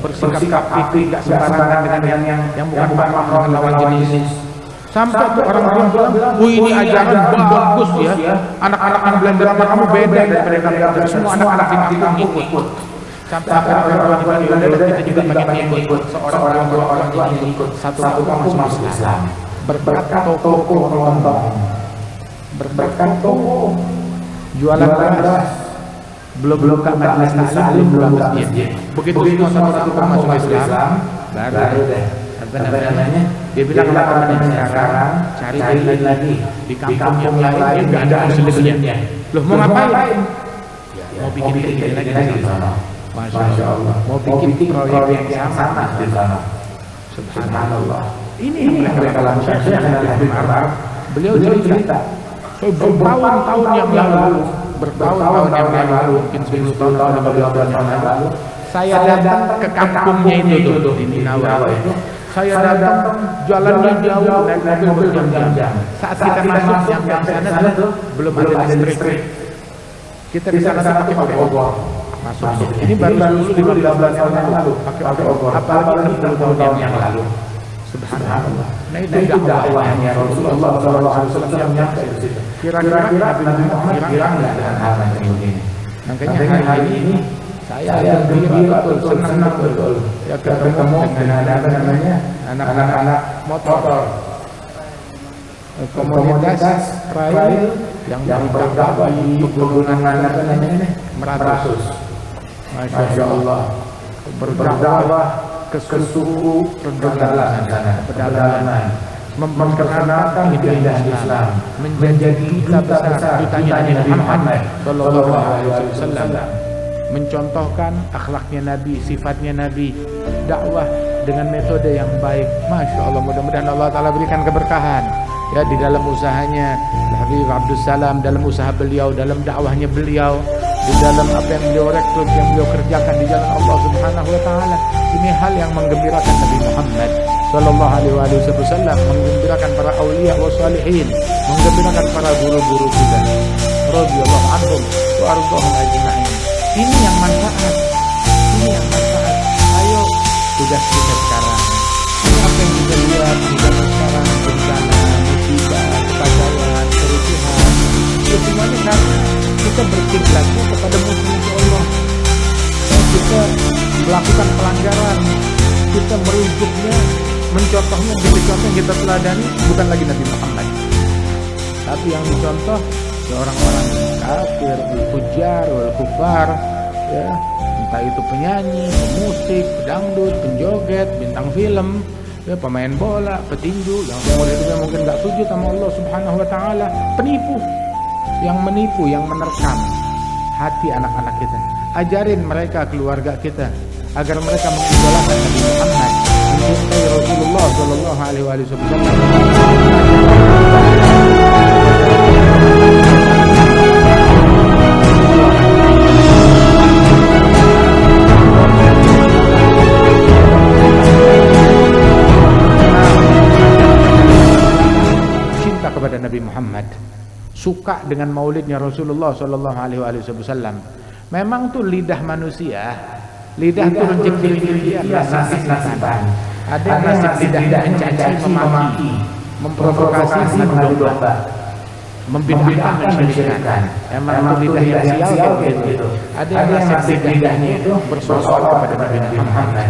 bersikap apik, nggak sembarangan dengan yang bukan mahram lawan jenis. Sampai tuh orang bilang, ini ajaran bagus ya. Anak-anak yang belajar sama kamu beda daripada kami. Semua anak-anak di kampung ikut. Sampai akhirnya orang bilang, kita juga pengen ikut. Seorang tua yang ikut satu kampung masuk Islam. Berkat toko kelontong, berkat toko jualan beras, belum buka majelis taklim, belum buka masjid. Begitu semua satu kampung masuk Islam, baru deh. Dia bilang teman-teman sekarang cari lagi di kampung yang lain yang nggak ada muslimnya. Loh mau ngapain? Mau bikin lagi di sana. Masya Allah. Mau bikin proyek yang sama di sana. Subhanallah. Ini yang mereka lakukan. Beliau cerita bertahun-tahun yang lalu, mungkin 10 tahun atau 15 tahun yang lalu, saya datang ke kampungnya itu di Ninawa itu. Saya datang jalannya jauh naik mobil berjam-jam. Saat kita masuk yang sana tuh belum ada listrik. Kita di sana pakai obor. Masuk. Ini baru 10-15 tahun yang lalu pakai obor. Apalagi 10 tahun yang lalu. Subhanallah. Nah itu dakwahnya Rasulullah SAW yang nyampe di situ. Kira-kira Nabi Muhammad kira nggak dengan hal yang ini. Makanya hari ini saya gembira betul, senang betul. Ya ketemu dengan anak-anak motor, komunitas trail yang berdakwah di pegunungan Meratus. Masya Allah, berdakwah ke suku pedalaman, memperkenalkan keindahan Islam, menjadi duta besar dutanya Nabi Muhammad Sallallahu Alaihi Wasallam, mencontohkan akhlaknya Nabi, sifatnya Nabi, dakwah dengan metode yang baik. Masya Allah, mudah-mudahan Allah Ta'ala berikan keberkahan ya di dalam usahanya Habib Abdul Salam, dalam usaha beliau, dalam dakwahnya beliau, di dalam apa yang beliau rekrut, yang beliau kerjakan di jalan Allah Subhanahu Wa Ta'ala. Ini hal yang menggembirakan Nabi Muhammad Sallallahu Alaihi Wasallam, menggembirakan para aulia wa salihin, menggembirakan para guru-guru kita radhiyallahu anhum wa ardhahum ajma'in. Ini yang manfaat. Ayo, tugas kita sekarang, apa yang kita lihat di zaman sekarang, bencana, musibah, kekacauan, kerusuhan, itu semuanya karena kita berkiblatnya kepada musuh Allah. Kita melakukan pelanggaran, kita merujuknya, mencontohnya dari contoh yang kita teladani bukan lagi Nabi Muhammad, tapi yang dicontoh orang-orang kafir, al-fujar, wal-kufar, ya, entah itu penyanyi, pemusik, pedangdut, penjoget, bintang film, ya, pemain bola, petinju, yang seumur hidupnya mungkin gak sujud sama Allah Subhanahu wa Ta'ala, penipu, yang menerkam hati anak-anak kita. Ajarin mereka, keluarga kita, agar mereka mengidolakan Nabi Muhammad, mencintai Rasulullah Sallallahu Alaihi Wasallam. Cinta kepada Nabi Muhammad, suka dengan maulidnya Rasulullah Sallallahu Alaihi Wasallam. Memang tuh lidah manusia, lidah tuh rezeki dia, nasib-nasiban. Ada yang nasib lidah mencaci, memaki, memprovokasi, mengadu domba, membid'ahkan, mensyirikkan. Emang itu lidah yang sial gitu. Ada yang nasib lidahnya itu bersosok kepada Nabi Muhammad,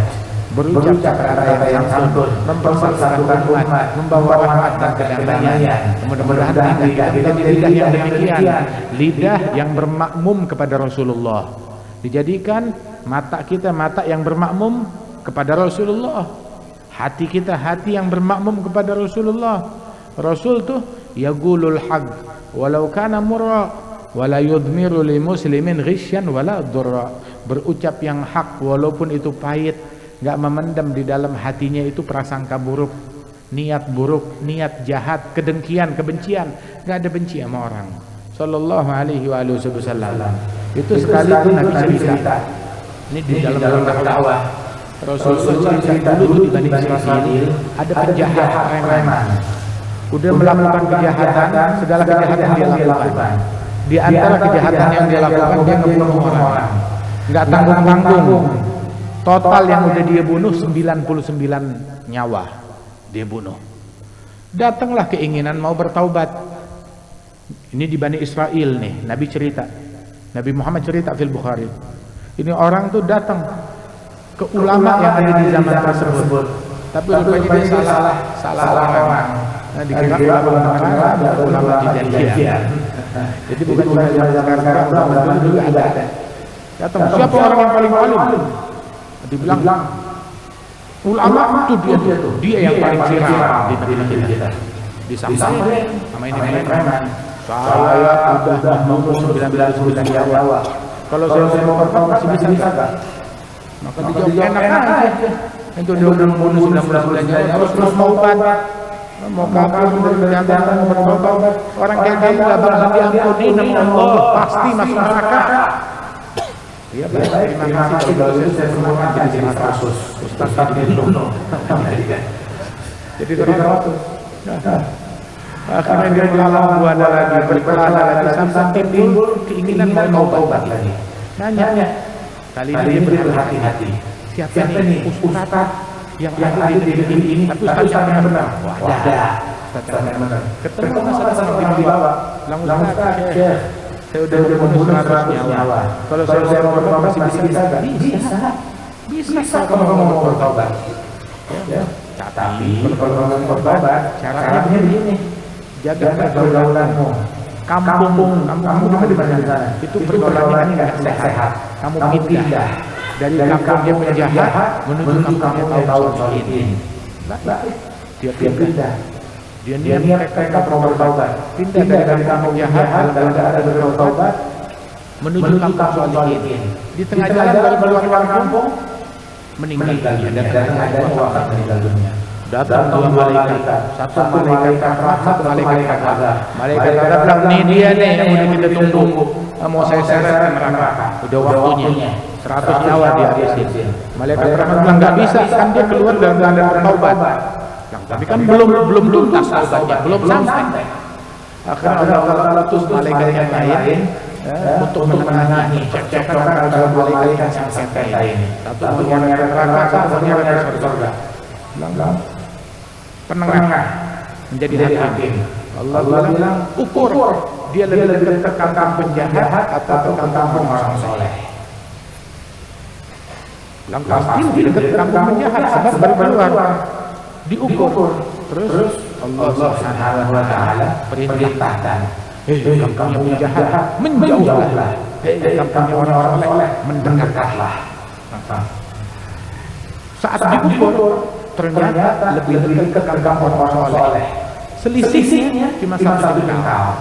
berucap kata-kata yang santun, mempersatukan umat, membawa rahmat dan kedamaian. Mudah-mudahan lidah kita menjadi lidah yang demikian, lidah yang bermakmum kepada Rasulullah. Dijadikan mata kita mata yang bermakmum kepada Rasulullah, hati kita hati yang bermakmum kepada Rasulullah. Rasul tuh yaqulul haq walau kana murra wala yudmiru li muslimin ghisyan wala durra. Berucap yang hak walaupun itu pahit, enggak memendam di dalam hatinya itu prasangka buruk, niat jahat, kedengkian, kebencian. Enggak ada benci sama orang. Sallallahu alaihi wasallam. Itu sekali itu Nabi cerita. Ini di dalam dakwah. Rasulullah cerita dulu di Bani Israil ada penjahat preman. Udah melakukan kejahatan, segala kejahatan dia lakukan. Di antara kejahatan yang dia lakukan, dia ngebunuh orang. Enggak tanggung-tanggung. Total yang udah dia bunuh 99 nyawa dia bunuh. Datanglah keinginan mau bertaubat. Ini di Bani Israil nih, Nabi cerita. Nabi Muhammad cerita fil Bukhari. Ini orang tuh datang ke ulama yang ada di zaman tersebut. Tapi rupanya dia salah orang. Nah, dikira ulama beneran, ulama kejadian. Jadi bukan cuma sekarang, ulama dulu juga ada. Datang, siapa orang yang paling alim? Dibilang ulama itu dia yang paling viral di negeri kita. Disampaikan sama ini preman. Saya sudah membunuh 99 nyawa. Kalau saya mau bertobat masih bisa enggak? Maka dijawab enak aja. Itu dia udah membunuh 99 nyawa terus mau tobat. Mau kabur dari jantan mau bertobat. Orang kayak gini enggak bakal diampuni sama Allah, pasti masuk neraka. Iya baik, terima kasih. Kalau itu saya semuanya jadi 100. Ustaz itu. Jadi 100. Akhirnya dia melalang buana lagi, berkelana lagi, sampai timbul keinginan mau taubat lagi. Nanya, kali ini dia berhati-hati. Siapa nih ustaz yang ada di negeri ini? Tapi ustaz yang benar. Wah, ada. Ustaz yang benar. Ketemu sama di bawah. Langsung Ustaz, saya udah membunuh 100 nyawa. Kalau saya mau bertobat masih bisa enggak? Bisa kalau mau bertobat. Ya, tapi kalau mau bertobat caranya begini. Jaga pergaulanmu. Kampung di mana? Itu pergaulannya enggak sehat. Kamu pindah dari kampung yang penjahat menuju kampung yang tahu solihin. Dia pindah. Dia mereka mau bertaubat. Pindah dari kampung jahat dalam keadaan bertaubat menuju kampung solihin. Di tengah jalan baru keluar kampung meninggal dunia dan wafat meninggal dunia. Datang dua malaikat, satu malaikat rahmat, satu malaikat azab. Malaikat azab bilang, ini dia nih yang udah kita tunggu, mau saya seret ke neraka. Udah waktunya, 100 nyawa dihabisin. Malaikat rahmat bilang, nggak bisa, kan dia keluar dalam keadaan bertaubat. Yang Tapi kan belum tuntas taubatnya, belum sampai. Akhirnya Allah Taala utus malaikat yang lain untuk menengahi cekcokan antara malaikat yang sengketa ini. Satu menyeret neraka, satu menyeret surga. Penengah menjadi hakim. Allah bilang ukur dia lebih dekat ke kampung penjahat atau ke kampung orang soleh. Pasti lebih dekat ke kampung penjahat sebab baru keluar diukur. Terus Allah Subhanahu wa taala perintahkan, kampung penjahat menjauhlah, kampung orang soleh mendekatlah. Saat diukur ternyata lebih dekat ke kampung orang soleh. Selisihnya cuma 1 jengkal.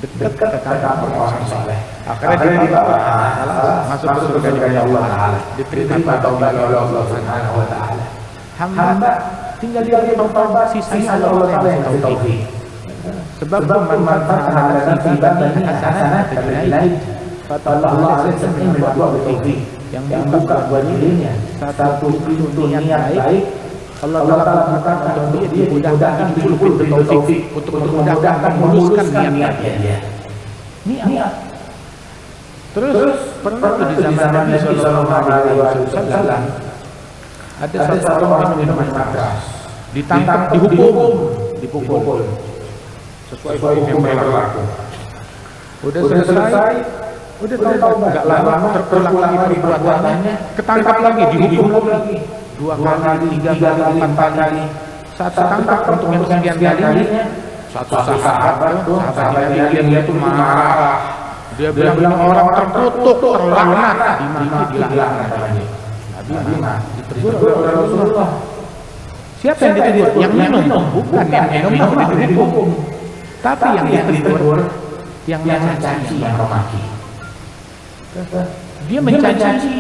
Dekat ke kampung orang soleh. Akhirnya dia masuk ke surga dengan Allah Taala. Diterima taubat oleh Allah Subhanahu wa taala. Hamba tinggal dia bertaubat, sisanya Allah Taala yang tauhid. Sebab man fa'ala fi ibadihi hasanatan tajid. Kata Allah Azza wa Jalla buat tauhid yang dibuka buat dirinya satu pintu niat baik, Allah Taala bukan untuk dia dimudahkan 10 pintu taufik untuk memudahkan memuluskan niatnya dia. Niat. Terus pernah di zaman Nabi sallallahu alaihi wasallam ada satu orang yang minuman keras, ditangkap, dipukul sesuai hukum yang berlaku. Udah selesai, udah enggak lama terulang lagi perbuatannya, ketangkap lagi, dihukum lagi 2 kali, 3 kali, 4 kali. Saat tertangkap untuk yang kesekian kalinya, satu sahabat dia itu marah. Dia bilang orang terkutuk, terlaknat, dimaki, dilaknat. Nabi ditegur oleh Rasulullah. Siapa yang ditegur? Yang minum, bukan yang minum dihukum. Tapi yang ditegur yang mencaci, yang memaki. Dia mencaci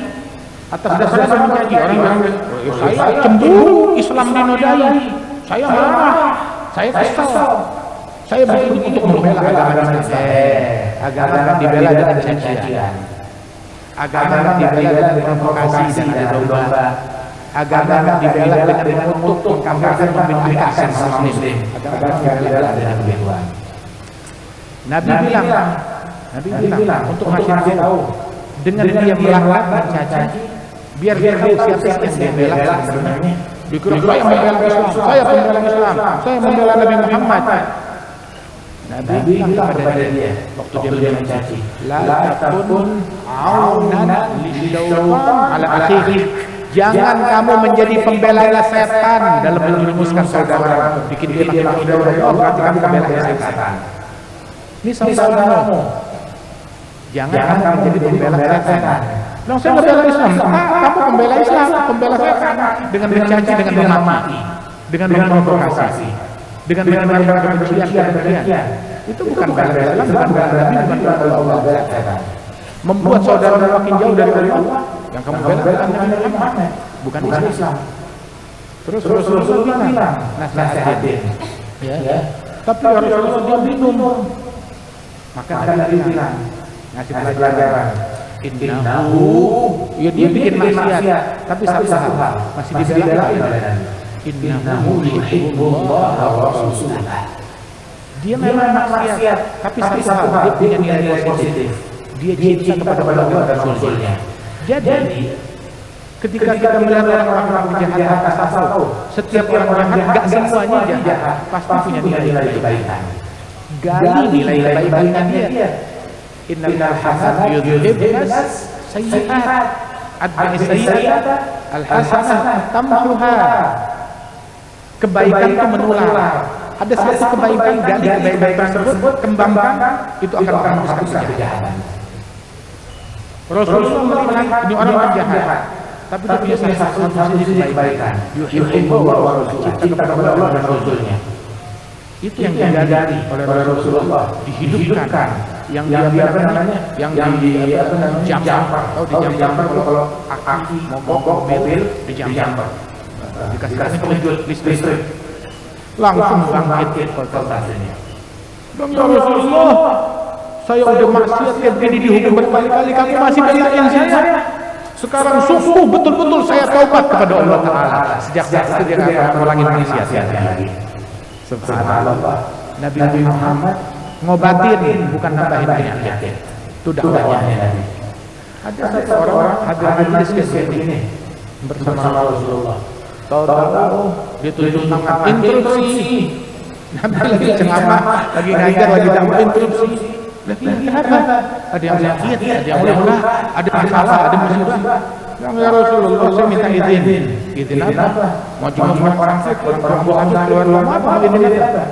atas dasar mencaci orang yang saya cemburu, Islam dinodai, saya marah, saya kesal, saya berusaha untuk membela agama Islam. Agama yang dibela dengan cacian, agama yang dibela dengan provokasi dan adu domba, agama yang dibela dengan mengutuk, mengkafirkan, membid'ahkan sama muslim, agama yang dibela dengan kebaikan. Nabi bilang untuk masyarakat tahu dengan dia melaknat, mencaci, biar dia tahu siapa yang dia bela sebenarnya. Dikira saya membela Islam, saya pembela Islam, saya membela Nabi Muhammad. Nabi bilang kepada dia waktu dia mencaci, la takun aunan lisyaitan ala akhihi. Jangan kamu menjadi pembela setan dalam menjerumuskan saudara, bikin dia makin saudara. Berarti kamu pembela setan. Ini saudaramu. Jangan kamu menjadi pembela setan. Nah, saya membela Islam. Kamu pembela Islam, pembela setan dengan mencaci, dengan memaki, dengan memprovokasi, dengan menyebarkan kebencian dan kebencian. Itu bukan bela Islam, bukan bela Nabi, bukan Allah bela setan. Membuat saudara makin jauh dari Allah. Yang kamu bela bukan Nabi Muhammad, bukan Islam. Terus Rasulullah bilang, nasihatin. Ya. Tapi Rasulullah dia bingung. Maka Nabi bilang, ngasih pelajaran. Innahu, ya dia bikin maksiat, tapi satu hal masih dibela oleh Nabi. Innahu yuhibbullah wa rasuluhu. Dia memang maksiat, tapi satu hal dia punya nilai positif. Dia cinta kepada Allah dan Rasulnya. Jadi ketika kita melihat orang-orang jahat asal tahu, setiap orang jahat gak semuanya jahat, pasti punya nilai kebaikan. Gali nilai kebaikan dia. Innal hasanat yudhibnas sayyi'at. Adba'i sayyi'at al-hasanah tamhuha. Kebaikan itu menular. Ada satu kebaikan, gali kebaikan tersebut, kembangkan, itu akan menghapuskan kejahatan. Rasulullah melihat ini orang jahat, tapi dia punya satu sisi kebaikan. Yuhibbu wa rasuluhu, cinta kepada Allah dan Rasulnya. Itu yang digali oleh Rasulullah, dihidupkan. Yang dia namanya, yang di jumper, tahu di jumper kalau aki mogok mobil di jumper, dikasih kejut listrik, langsung bangkit voltasenya. Bang ya Rasulullah, saya udah maksiat kayak begini dihukum berkali-kali, kamu masih belain saya. Sekarang sungguh betul-betul saya taubat kepada Allah Ta'ala. Sejak saat itu dia akan mengulangi maksiat lagi. Subhanallah. Nabi Muhammad ngobatin, bukan nambahin penyakit. Itu dakwahnya Nabi. Ada satu orang hadir majlis ke sini bersama Rasulullah. Tahu-tahu dia tulis tangan interupsi. Nabi lagi ceramah, lagi ngajar, lagi dakwah interupsi. Lagi apa? Ada yang sakit, ada yang luka, ada masalah, ada musibah. Ya Rasulullah, saya minta izin. Izin apa? Mau jenguk orang sakit, orang perempuan keluar rumah, apa ini apa?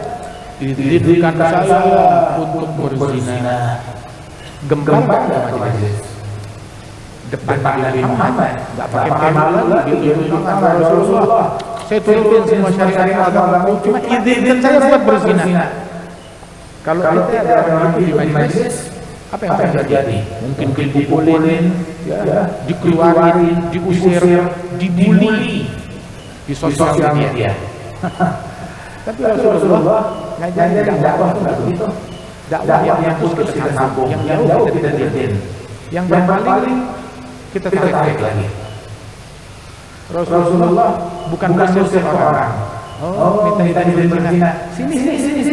Izinkan saya untuk berzina. Gembal pada majelis. Depan Nabi Muhammad, nggak pakai malu lagi. Ditunjukkan Rasulullah. Saya turutin semua syariat agama, cuma izinkan saya buat berzina. Kalau kita ada orang di majelis, apa yang akan terjadi? Mungkin dipukulin, dikeluarin, diusir, dibully di sosial media. Tapi Rasulullah ngajarin dakwah itu begitu. Dakwah yang terus kita sambung, yang jauh kita tidak, yang paling kita tarik lagi. Rasulullah bukan mengusir orang. Oh, minta izin berzina. Sini,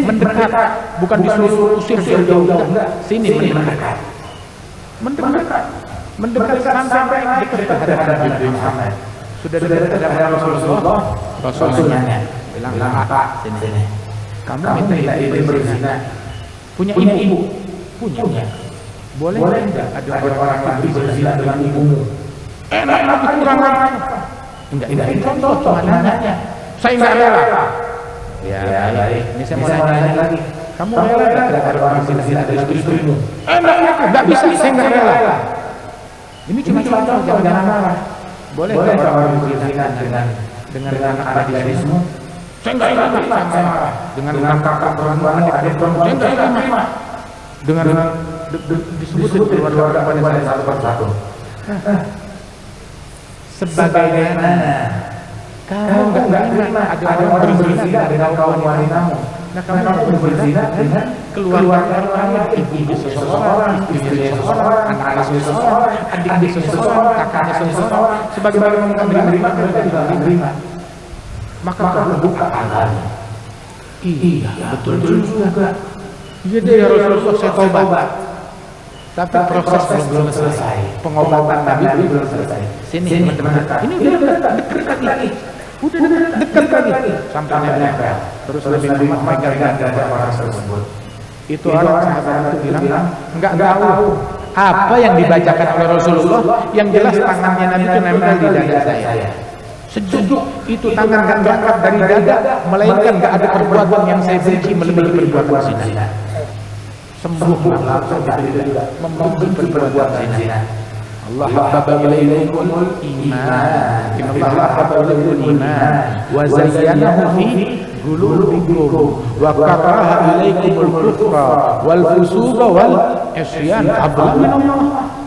mendekat. Bukan disuruh usir jauh-jauh. Sini mendekat. Mendekat sampai dekat terhadap Nabi Muhammad. Sudah dekat terhadap Rasulullah. Rasulullah bilang, Pak, sini. Kamu minta izin berzina. Punya ibu? Punya. Boleh enggak ada orang yang berzina dengan ibumu? Enak lagi kurang ajar. Enggak, contoh cuma nanya. Saya enggak rela. Ya, baik. Ini saya mau nanya lagi. Kamu rela enggak ada orang berzina dengan istrimu? Enak, enggak bisa, saya enggak rela. Ini cuma contoh, jangan marah. Boleh enggak orang berzina dengan anak istrimu? Saya enggak marah. Dengan kakak perempuan, adik perempuan, saya enggak marah. Dengan disebut keluarga pada saya satu persatu. Sebagaimana kamu enggak terima ada orang berzina dengan kaum wanitamu, nah kamu berzina dengan keluarga orang, ibu seseorang, istri seseorang, anak seseorang, adik seseorang, kakaknya seseorang, sebagaimana kamu menerima, mereka juga menerima. Maka kamu buka tangannya. Iya, betul juga. Jadi ya Rasulullah, saya taubat. Tapi proses belum selesai. Pengobatan Nabi belum selesai. Sini mendekat. Ini udah dekat lagi. Udah dekat lagi. Sampai nempel. Terus Nabi Muhammad megang orang tersebut. Itu orang sahabat itu bilang, enggak tahu apa yang dibacakan oleh Rasulullah. Yang jelas tangannya Nabi itu nempel di dada saya. Sejuk itu tangan gak berangkat dari dada, melainkan gak ada perbuatan yang saya benci melebihi perbuatan zina. Sembuh membenci perbuatan zina. Allah habbaba ilaikumul iman. Inna Allah habbaba ilaikumul iman wa zayyanahu fi qulubikum wa karaha ilaikumul kufra wal fusuqa wal isyan. Abdullah bin Umar.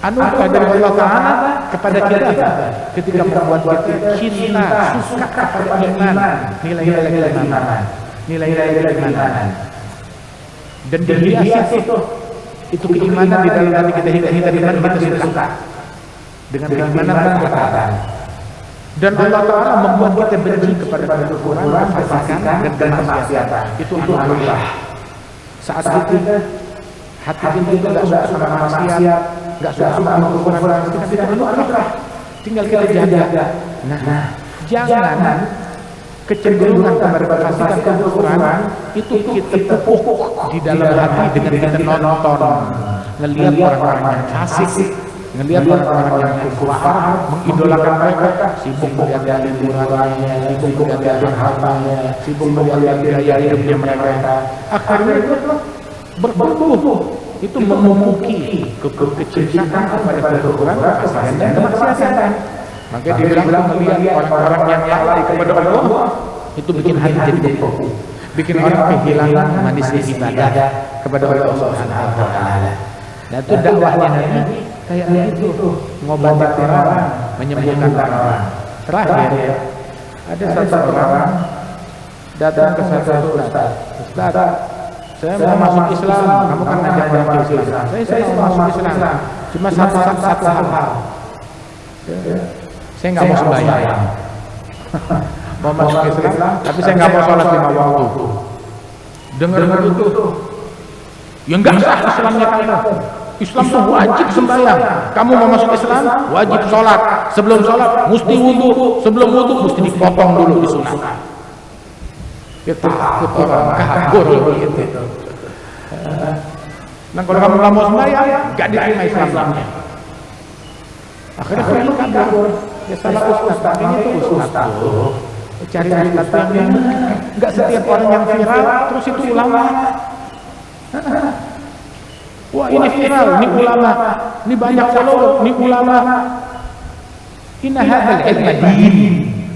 Anugerah dari Allah Ta'ala kepada kita ketika membuat kita cinta, suka kepada iman, nilai-nilai keimanan, nilai-nilai keimanan, dan dihiasi itu keimanan di dalam hati kita, iman kita suka dengan keimanan perkataan. Dan Allah Ta'ala membuat kita benci kepada kekurangan, kefasikan, dan kemaksiatan. Itu anugerah. Saat hati kita tidak suka sama maksiat, nggak suka sama kekurangan, kita anugerah. Tinggal kita jaga. Nah, jangan kecenderungan kepada kefasikan dan kekurangan itu kita pupuk di dalam hati dengan kita nonton, ngelihat orang-orang yang fasik, ngelihat orang-orang yang kufar, mengidolakan mereka, sibuk melihat liburannya, sibuk melihat hartanya, sibuk melihat gaya hidupnya mereka. Akhirnya itu bertumbuh. Itu memumuki kecintaan kepada kekurangan, kefasikan dan kemaksiatan. Maka dibilang melihat orang-orang yang lalai kepada Allah itu bikin hati jadi beku, bikin orang kehilangan manisnya ibadah kepada Allah Subhanahu wa Ta'ala. Nah itu dakwahnya Nabi kayak gitu, ngobati orang, menyembuhkan orang. Terakhir ada satu orang datang ke satu ustaz, saya mau masuk Islam, kamu kan ngajak orang ke Islam. Saya mau masuk Islam, cuma satu hal. Saya nggak mau sembahyang, mau masuk Islam, tapi saya nggak mau sholat 5 waktu. Dengar begitu, ya nggak sah Islamnya kamu. Islam tuh wajib sembahyang. Kamu mau masuk Islam, wajib sholat. Sebelum sholat, mesti wudhu. Sebelum wudhu, mesti dipotong dulu disunat. Kita takut orang kabur begitu. Nah kalau kamu nggak mau sembahyang, nggak diterima Islamnya. Akhirnya kamu kabur. Ya salah ustaz, akhirnya itu ustaz tuh cari ustaz yang nggak setiap orang yang viral terus itu ulama. Wah ini viral, ini ulama, ini banyak follower, ini ulama. Inna hadzal ilma din,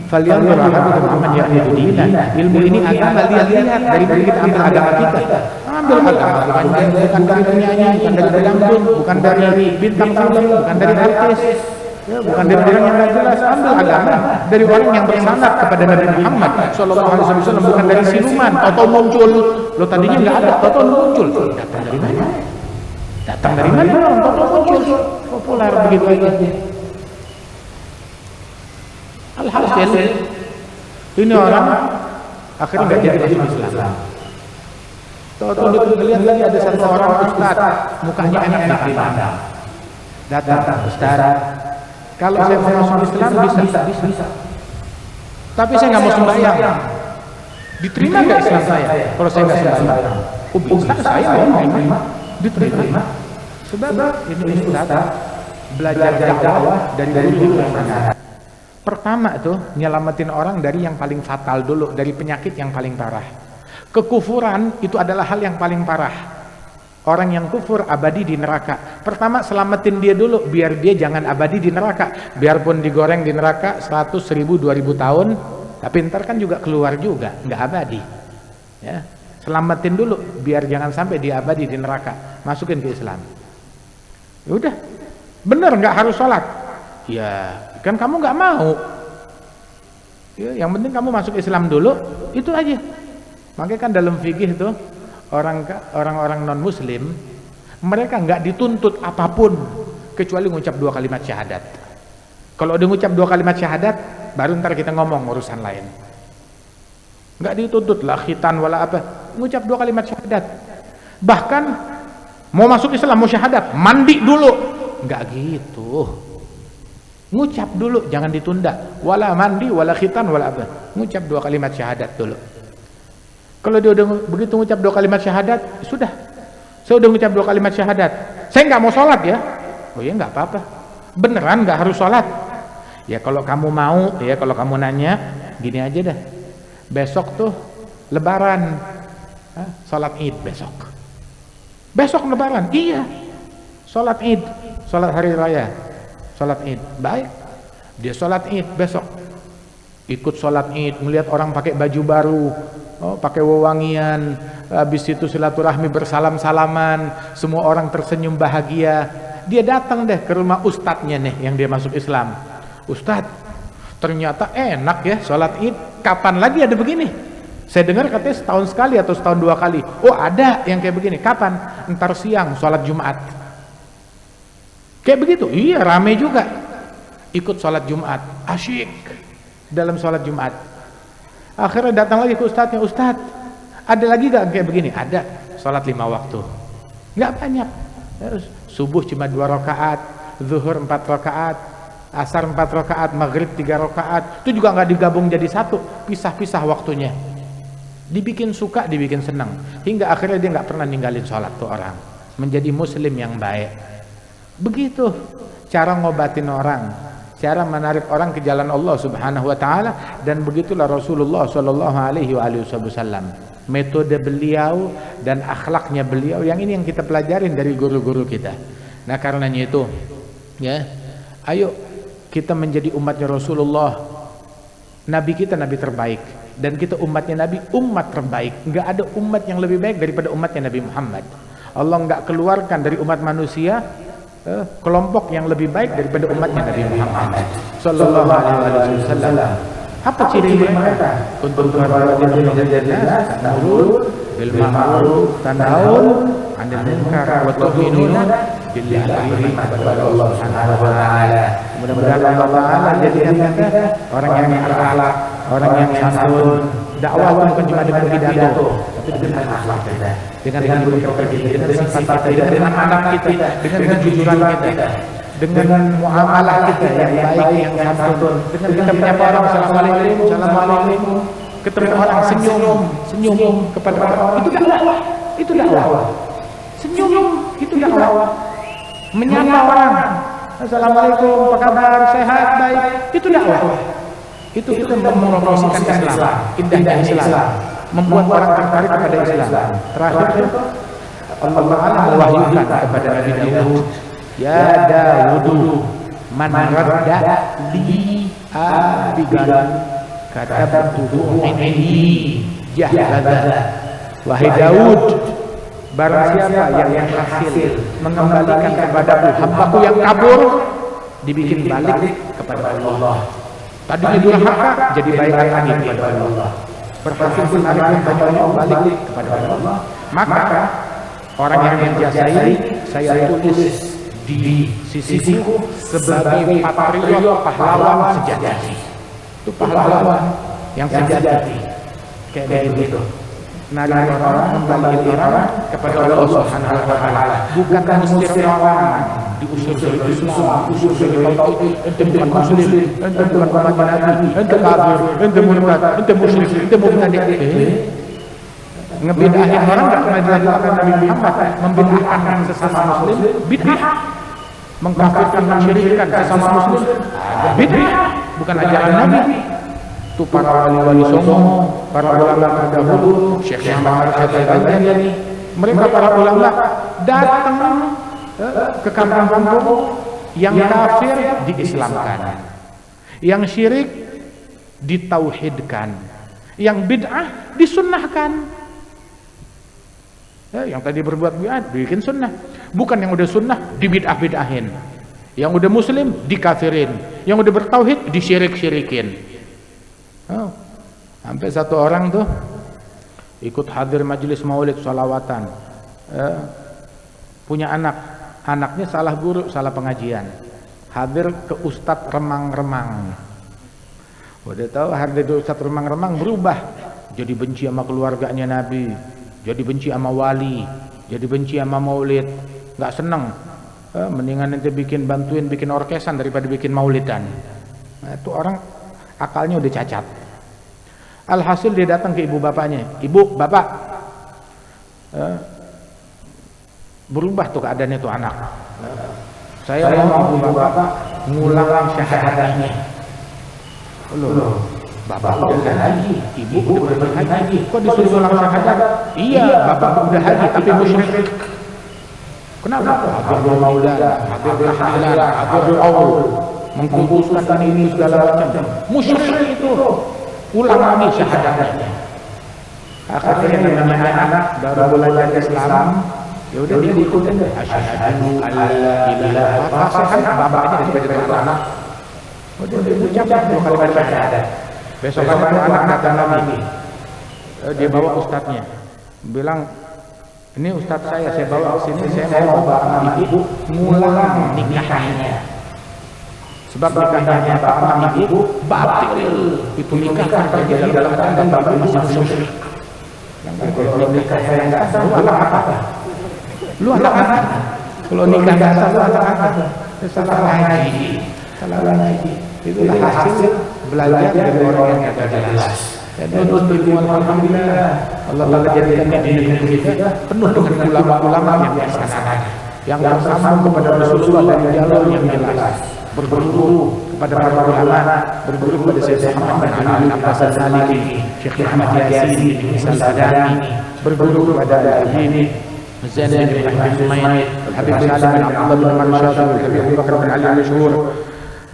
falyanzur ahadukum amman ya'khudhu dinan. Ilmu ini agama, lihat dari kita ambil agama kita. Ambil agama bukan dari penyanyi, bukan dari dangdut, bukan dari bintang film, bukan dari artis. Ya, bukan dari orang yang nggak jelas, ambil agama dari orang yang bersanad kepada Nabi Muhammad Sallallahu Alaihi Wasallam, bukan dari siluman. Atau muncul, lo tadinya nggak ada, atau muncul. Datang dari mana? Datang dari mana? Atau muncul, populer begitu aja. Alhasil, ini orang akhirnya nggak jadi masuk Islam. Tahu dilihat lagi ada satu orang ustaz, mukanya enak dipandang. Datang ustaz. Kalau saya mau masuk Islam bisa. Tapi saya nggak mau sembahyang. Diterima nggak Islam saya? Kalau saya nggak sembahyang, bisa saya mau diterima. Sebab ini Ustaz belajar dakwah dari guru yang benar. Pertama tuh nyelamatin orang dari yang paling fatal dulu, dari penyakit yang paling parah. Kekufuran itu adalah hal yang paling parah. Orang yang kufur abadi di neraka. Pertama selamatin dia dulu biar dia jangan abadi di neraka. Biarpun digoreng di neraka 100, 1000, 2000 tahun, tapi ntar kan juga keluar juga, nggak abadi. Ya, selamatin dulu biar jangan sampai dia abadi di neraka. Masukin ke Islam. Ya udah, bener nggak harus sholat. Ya, kan kamu nggak mau. Ya, yang penting kamu masuk Islam dulu, itu aja. Makanya kan dalam fikih itu orang-orang non muslim mereka nggak dituntut apapun kecuali ngucap 2 kalimat syahadat. Kalau udah ngucap 2 kalimat syahadat baru ntar kita ngomong urusan lain. Nggak dituntut lah khitan wala apa, ngucap 2 kalimat syahadat. Bahkan mau masuk Islam mau syahadat mandi dulu, nggak gitu. Ngucap dulu, jangan ditunda. Wala mandi wala khitan wala apa, ngucap 2 kalimat syahadat dulu. Kalau dia udah begitu ngucap 2 kalimat syahadat, sudah. Saya udah ngucap 2 kalimat syahadat. Saya nggak mau sholat ya. Oh ya nggak apa-apa. Beneran nggak harus sholat. Ya kalau kamu mau, ya kalau kamu nanya, gini aja dah. Besok tuh Lebaran, sholat Id besok. Besok Lebaran, iya. Sholat Id, sholat hari raya, sholat Id. Baik. Dia sholat Id besok. Ikut sholat Id, melihat orang pakai baju baru. Oh, pakai wewangian, habis itu silaturahmi bersalam-salaman, semua orang tersenyum bahagia. Dia datang deh ke rumah ustadznya nih yang dia masuk Islam. Ustadz, ternyata enak ya sholat Id. Kapan lagi ada begini? Saya dengar katanya setahun sekali atau setahun 2 kali. Oh ada yang kayak begini. Kapan? Ntar siang sholat Jumat. Kayak begitu? Iya rame juga. Ikut sholat Jumat, asyik dalam sholat Jumat. Akhirnya datang lagi ke ustadznya, Ustadz ada lagi gak kayak begini? Ada, sholat 5 waktu nggak banyak. Subuh cuma 2 rakaat, zuhur 4 rakaat, asar 4 rakaat, maghrib 3 rakaat. Itu juga nggak digabung jadi satu, pisah-pisah waktunya. Dibikin suka, dibikin senang, hingga akhirnya dia nggak pernah ninggalin sholat tuh orang. Menjadi muslim yang baik. Begitu cara ngobatin orang, cara menarik orang ke jalan Allah Subhanahu wa taala. Dan begitulah Rasulullah sallallahu alaihi wasallam. Metode beliau dan akhlaknya beliau yang ini yang kita pelajarin dari guru-guru kita. Nah, karenanya itu ya, ayo kita menjadi umatnya Rasulullah. Nabi kita nabi terbaik dan kita umatnya nabi umat terbaik. Enggak ada umat yang lebih baik daripada umatnya Nabi Muhammad. Allah enggak keluarkan dari umat manusia kelompok yang lebih baik daripada umatnya Nabi Muhammad sallallahu alaihi wasallam. Apa ciri mereka? Kuntum khairal ummatin ta'muruna bil ma'ruf wa tanhauna 'anil munkar wa tu'minuna billahi kepada Allah Subhanahu wa taala. Mudah-mudahan Allah taala jadikan kita orang yang berakhlak, orang yang santun. Dakwah itu bukan cuma dengan pidato, tapi dengan akhlak kita, dengan berpikir kita, dengan sifat kita, dengan anak kita, dengan kejujuran kita, dengan muamalah kita yang baik, yang santun, dengan kita menyapa orang assalamualaikum, assalamualaikum, ketemu orang senyum kepada orang, itu dakwah. Senyum itu dakwah. Menyapa orang, assalamualaikum, apa kabar, sehat, baik, itu dakwah. Itu mempromosikan Islam, indahnya Islam, membuat orang tertarik kepada Islam. Terakhir Allah Taala mewahyukan kepada Nabi Daud, ya Daud, man radda li abigan katabtuhu inni jahada. Wahai Daud, barang siapa yang berhasil mengembalikan kepadaku hambaku yang kabur, dibikin balik kepada Allah. Tadinya durhaka jadi baik lagi kepada Allah. Berhasil menarik banyak balik kepada Allah. Maka orang yang menjasai saya tulis di sisiku sebagai patriot pahlawan sejati. Itu pahlawan yang sejati. Kayak begitu. Narik orang, kembali orang kepada Allah Subhanahu wa taala. Bukan mengusir orang, diusir dari Islam, diusir dari tauhid, ente bukan muslim, ente bukan umat Nabi, ente kafir, ente murtad, ente musyrik, ente mubtadi'. Ngebedahin orang enggak pernah dilakukan Nabi Muhammad, membedahkan sesama muslim, bid'ah. Mengkafirkan, mensyirikkan sesama muslim, bid'ah, bukan ajaran Nabi. Itu para wali-wali songo, para ulama terdahulu, Syekh Muhammad Al-Ghazali, mereka para ulama datang ke kampung-kampung yang kafir diislamkan, yang syirik ditauhidkan, yang bid'ah disunnahkan. Yang tadi berbuat bid'ah bikin sunnah, bukan yang udah sunnah dibid'ah-bid'ahin, yang udah muslim dikafirin, yang udah bertauhid disyirik-syirikin. Sampai satu orang tuh ikut hadir majelis maulid sholawatan, punya anaknya salah guru, salah pengajian, hadir ke ustadz remang-remang. Udah tahu hadir ke ustadz remang-remang berubah, jadi benci sama keluarganya Nabi, jadi benci sama wali, jadi benci sama maulid, nggak seneng. Mendingan nanti bantuin bikin orkesan daripada bikin maulidan. Nah, itu orang akalnya udah cacat. Alhasil dia datang ke ibu bapaknya, ibu bapak, berubah tuh keadaannya tuh anak. Saya mau ibu bapak ngulang syahadatnya. Loh, bapak udah haji, ibu udah berhaji, kok disuruh ngulang syahadat? Iya, bapak udah haji tapi musyrik. Kenapa? Hadir maulidan, hadir tahlilan, hadir aul, mengkumpulkan ini segala macam. Musyrik itu. Ulang lagi syahadatnya. Akhirnya yang namanya anak baru belajar Islam, ya udah diikutin deh. Asyhadu alla ilaha illallah. Bapaknya daripada anak. Udah diucap dua kali syahadat. Besoknya itu anak datang lagi. Dia bawa ustadznya. Bilang, ini ustadz saya bawa ke sini, saya mau bawa sama ibu ngulang nikahnya. Sebab nikahnya bapak sama ibu batil. Itu nikah kan terjadi dalam keadaan bapak masih musyrik. Kalau nikah saya nggak sah, lu anak apa? Lu anak apa? Kalau nikah nggak sah, lu anak apa? Salah lagi. Itulah hasil belajar dari orang yang tidak jelas. Dan alhamdulillah Allah telah jadikan di negeri kita penuh dengan ulama-ulama yang bersanad, yang bersambung kepada Rasulullah dari jalur yang jelas. Berguru kepada para ulama, berguru kepada Syekh Muhammad bin Ali Abbas Al-Maliki, Syekh Muhammad Yasin bin Isa Al-Badani, berguru kepada Habib Zain bin Ibrahim Sumaid, Habib Salim bin Abdullah bin Marshad, Habib Abu Bakar bin Ali Al-Mashhur,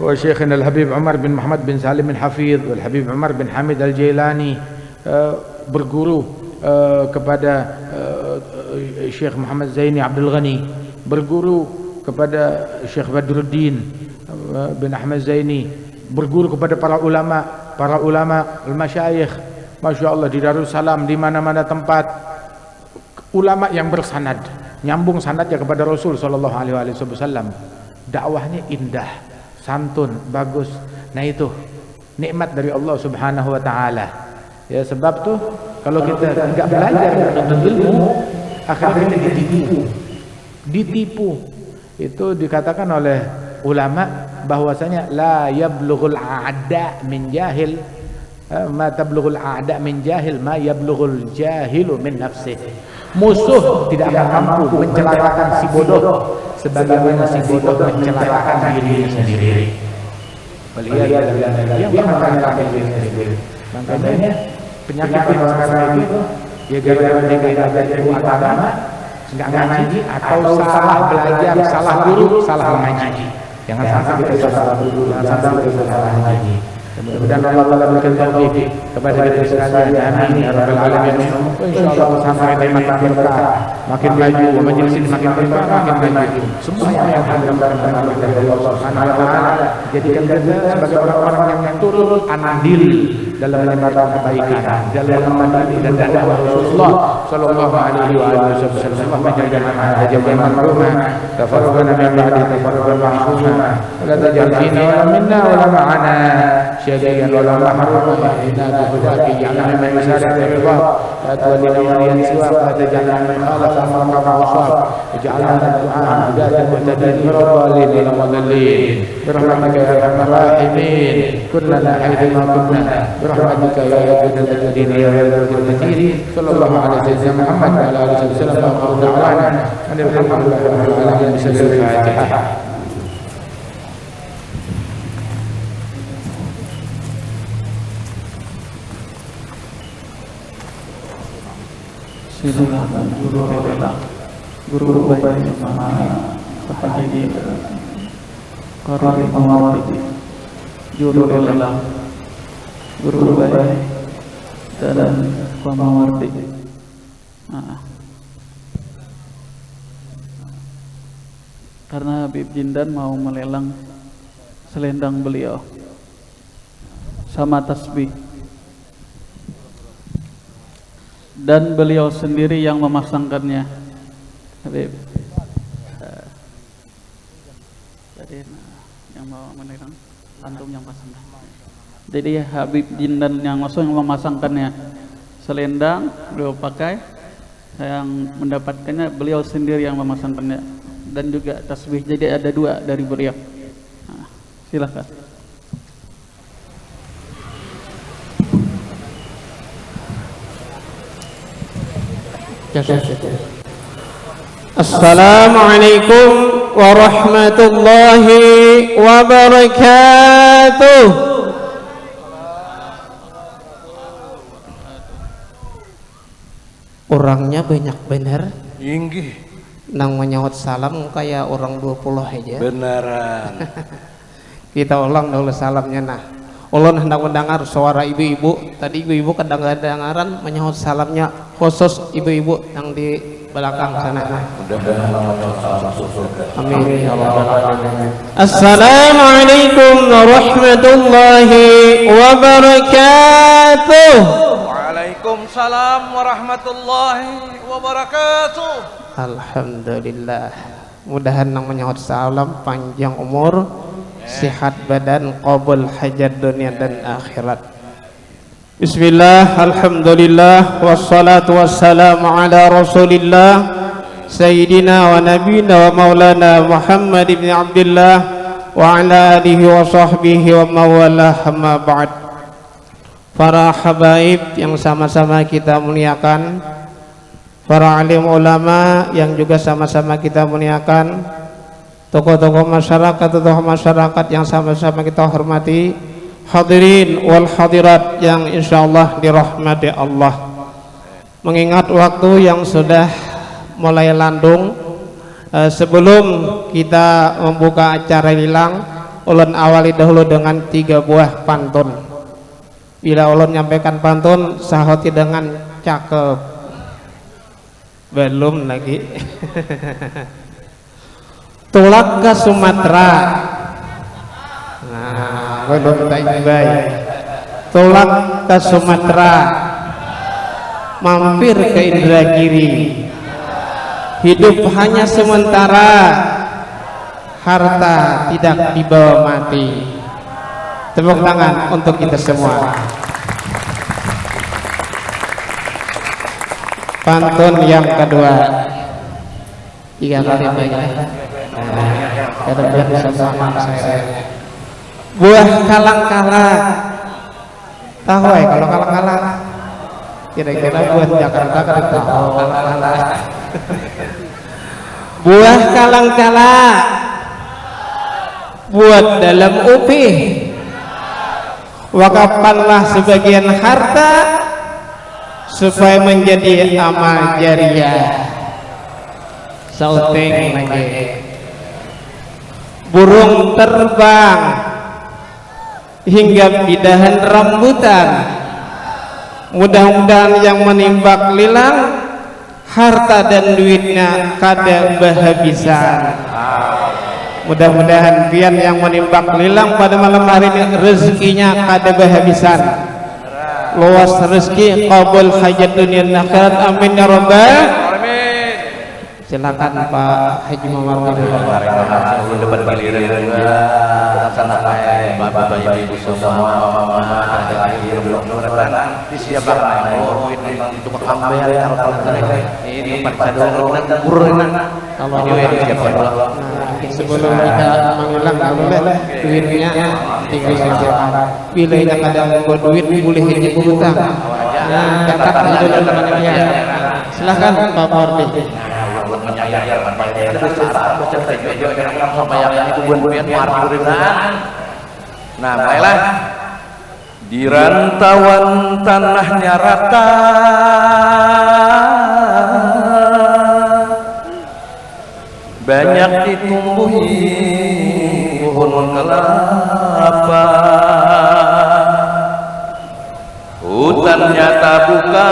wa Syekhna Al-Habib Umar bin Muhammad bin Salim bin Hafidh, wal Habib Umar bin Hamid Al-Jailani, berguru kepada Syekh Muhammad Zaini Abdul Ghani, berguru kepada Syekh Badruddin bin Ahmad Zaini, berguru kepada para ulama al-masyayikh. Masya Allah, di Darussalam, di mana-mana tempat ulama yang bersanad, nyambung sanadnya kepada Rasul sallallahu alaihi wasallam. Dakwahnya indah, santun, bagus. Nah itu nikmat dari Allah Subhanahu wa taala. Ya sebab tuh kalau kita enggak belajar menuntut ilmu, akhirnya kita ditipu. Itu dikatakan oleh ulama bahwasanya la yablughul a'da min jahil ma tablughul a'da min jahil ma yablughul jahilu min nafsih. Musuh tidak akan mampu mencelakakan si bodoh sebagaimana si bodoh mencelakakan dirinya sendiri. Dia mencelakakan dirinya sendiri. Makanya penyakit yang sekarang itu ya gara-gara mereka belajar ilmu agama enggak ngaji atau salah belajar, salah guru, salah mengaji. Jangan sampai kita salah guru, jangan sampai kita salah mengaji. Mudah-mudahan Allah Taala berikan taufik kepada kita sekalian. Amin ya rabbal alamin. Insyaallah sampai makin berkah, makin maju, majelis ini makin berkah, makin maju. Semua yang hadir dalam nama Allah Subhanahu wa taala jadikan kita sebagai orang-orang yang turut andil dalam menyebarkan kebaikan, dalam membantu dan dakwah Rasulullah sallallahu alaihi wasallam. Menjadikan hajatan marhumah, tafarruqana min ba'di tafarruqan ma'suma. La taj'al fina wa minna wa la ma'ana شيئا ولا محروما إنا بهداك جعلنا من مسارع الرضا لا تولنا وليا سواك لا تجعلنا من خالف أمرك وعصاك اجعلنا الدعاء هداة المهتدين من الضالين والمضلين برحمتك يا أرحم الراحمين كن لنا حيثما كنا برحمتك يا أجود الأجودين يا غير المتين صلى الله على سيدنا محمد وعلى آله وسلم وآخر دعوانا أن الحمد لله رب العالمين بسبب الفاتحة. Silakan guru rela, guru baik sama sahaji Qari Mawati, guru rela, guru baik dan pemawarti. Karena Habib Jindan mau melelang selendang beliau sama tasbih. Dan beliau sendiri yang memasangkannya. Habib. Jadi yang mau menerang antum yang pasang. Jadi Habib Jindan yang memasangkannya. Selendang beliau pakai, yang mendapatkannya beliau sendiri yang memasangkannya, dan juga tasbih. Jadi ada dua dari beliau. Silakan. Assalamualaikum warahmatullahi wabarakatuh. Orangnya banyak bener. Inggih. Nang menyahut salam kayak orang 20 aja. Beneran. Kita ulang dulu salamnya. Nah, ulun hendak mendengar suara ibu-ibu. Tadi ibu-ibu kedengaran menyahut salamnya, khusus ibu-ibu yang di belakang sana. Amin ya rabbal alamin. Assalamualaikum warahmatullahi wabarakatuh. Waalaikumsalam warahmatullahi wabarakatuh. Alhamdulillah. Mudahan nang menyahut salam panjang umur, sehat badan, qabul hajat dunia dan akhirat. Bismillah, alhamdulillah, wassalatu wassalamu ala rasulillah Sayyidina wa nabina wa maulana Muhammad ibn Abdullah wa ala alihi wa sahbihi wa mawalah, amma ba'd. Para habaib yang sama-sama kita muliakan, para alim ulama yang juga sama-sama kita muliakan, tokoh-tokoh masyarakat yang sama-sama kita hormati, hadirin wal hadirat yang insyaallah dirahmati Allah. Mengingat waktu yang sudah mulai landung, sebelum kita membuka acara lilang, ulun awali dahulu dengan 3 buah pantun. Bila ulun nyampaikan pantun, sahoti dengan cakep. Belum lagi. Tulak ke Sumatera. Nah, belum baik. Tulak ke Sumatera, mampir ke Indragiri, hidup hanya sementara, harta tidak dibawa mati. Tepuk tangan untuk kita semua. Pantun yang kedua, 3 kali baik. Biar bisa sama saya. Buah kalang-kalang. Tahu ya kalau kalang-kalang? Kira-kira buat Jakarta kan tahu kalang-kalang. Buah kalang-kalang. Buat dalam upih. Wakafkanlah sebagian harta supaya menjadi amal jariah. Sauteng lagi. Burung terbang hingga bidahan rambutan. Mudah-mudahan yang menimba lilang harta dan duitnya kada berhabisan. Mudah-mudahan pian yang menimba lilang pada malam hari ini rezekinya kada berhabisan. Luas rezeki, qabul hajat dunia dan akhirat, amin ya rabbal. Silakan Pak Haji Muhammad. Depan giliran juga laksanakan bapak ibu semua ada akhir belum beratan disiapkan untuk ambil ini pada dulu dan burunan kalau yang siapkan sebelum kita mengulang boleh duitnya tinggal siapkan wilayahnya kadang buat duit boleh hanya berhutang nah catat dulu namanya silakan Pak Mardi. Nah, baiklah. Di rantauan tanahnya rata, banyak ditumbuhi pohon kelapa. Hutannya tak buka